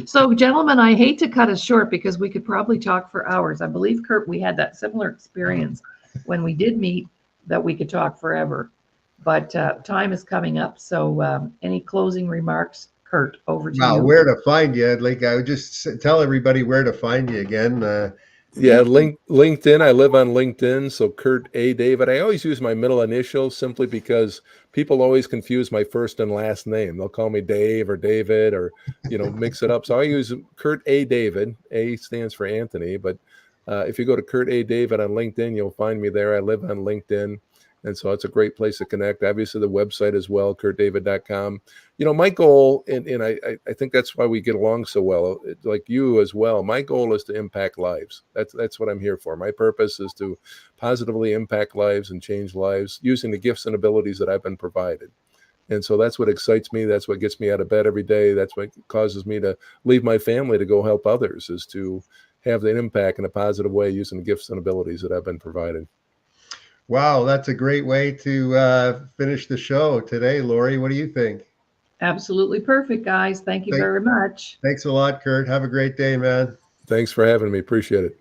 Speaker 1: So, gentlemen, I hate to cut us short because we could probably talk for hours. I believe, Kurt, we had that similar experience when we did meet, that we could talk forever. But time is coming up. So any closing remarks, Kurt, over to you.
Speaker 2: Where to find you? Like, I would just tell everybody where to find you again.
Speaker 3: LinkedIn. I live on LinkedIn. So Kurt A. David. I always use my middle initial simply because people always confuse my first and last name. They'll call me Dave or David, or, mix it up. So I use Kurt A. David. A stands for Anthony. But if you go to Kurt A. David on LinkedIn, you'll find me there. I live on LinkedIn. And so it's a great place to connect. Obviously, the website as well, kurtdavid.com. My goal, and I think that's why we get along so well, like you as well. My goal is to impact lives. That's what I'm here for. My purpose is to positively impact lives and change lives using the gifts and abilities that I've been provided. And so that's what excites me. That's what gets me out of bed every day. That's what causes me to leave my family to go help others, is to have an impact in a positive way using the gifts and abilities that I've been provided.
Speaker 2: Wow, that's a great way to finish the show today, Laurie. What do you think?
Speaker 1: Absolutely perfect, guys. Thank you very much.
Speaker 2: Thanks a lot, Kurt. Have a great day, man.
Speaker 3: Thanks for having me. Appreciate it.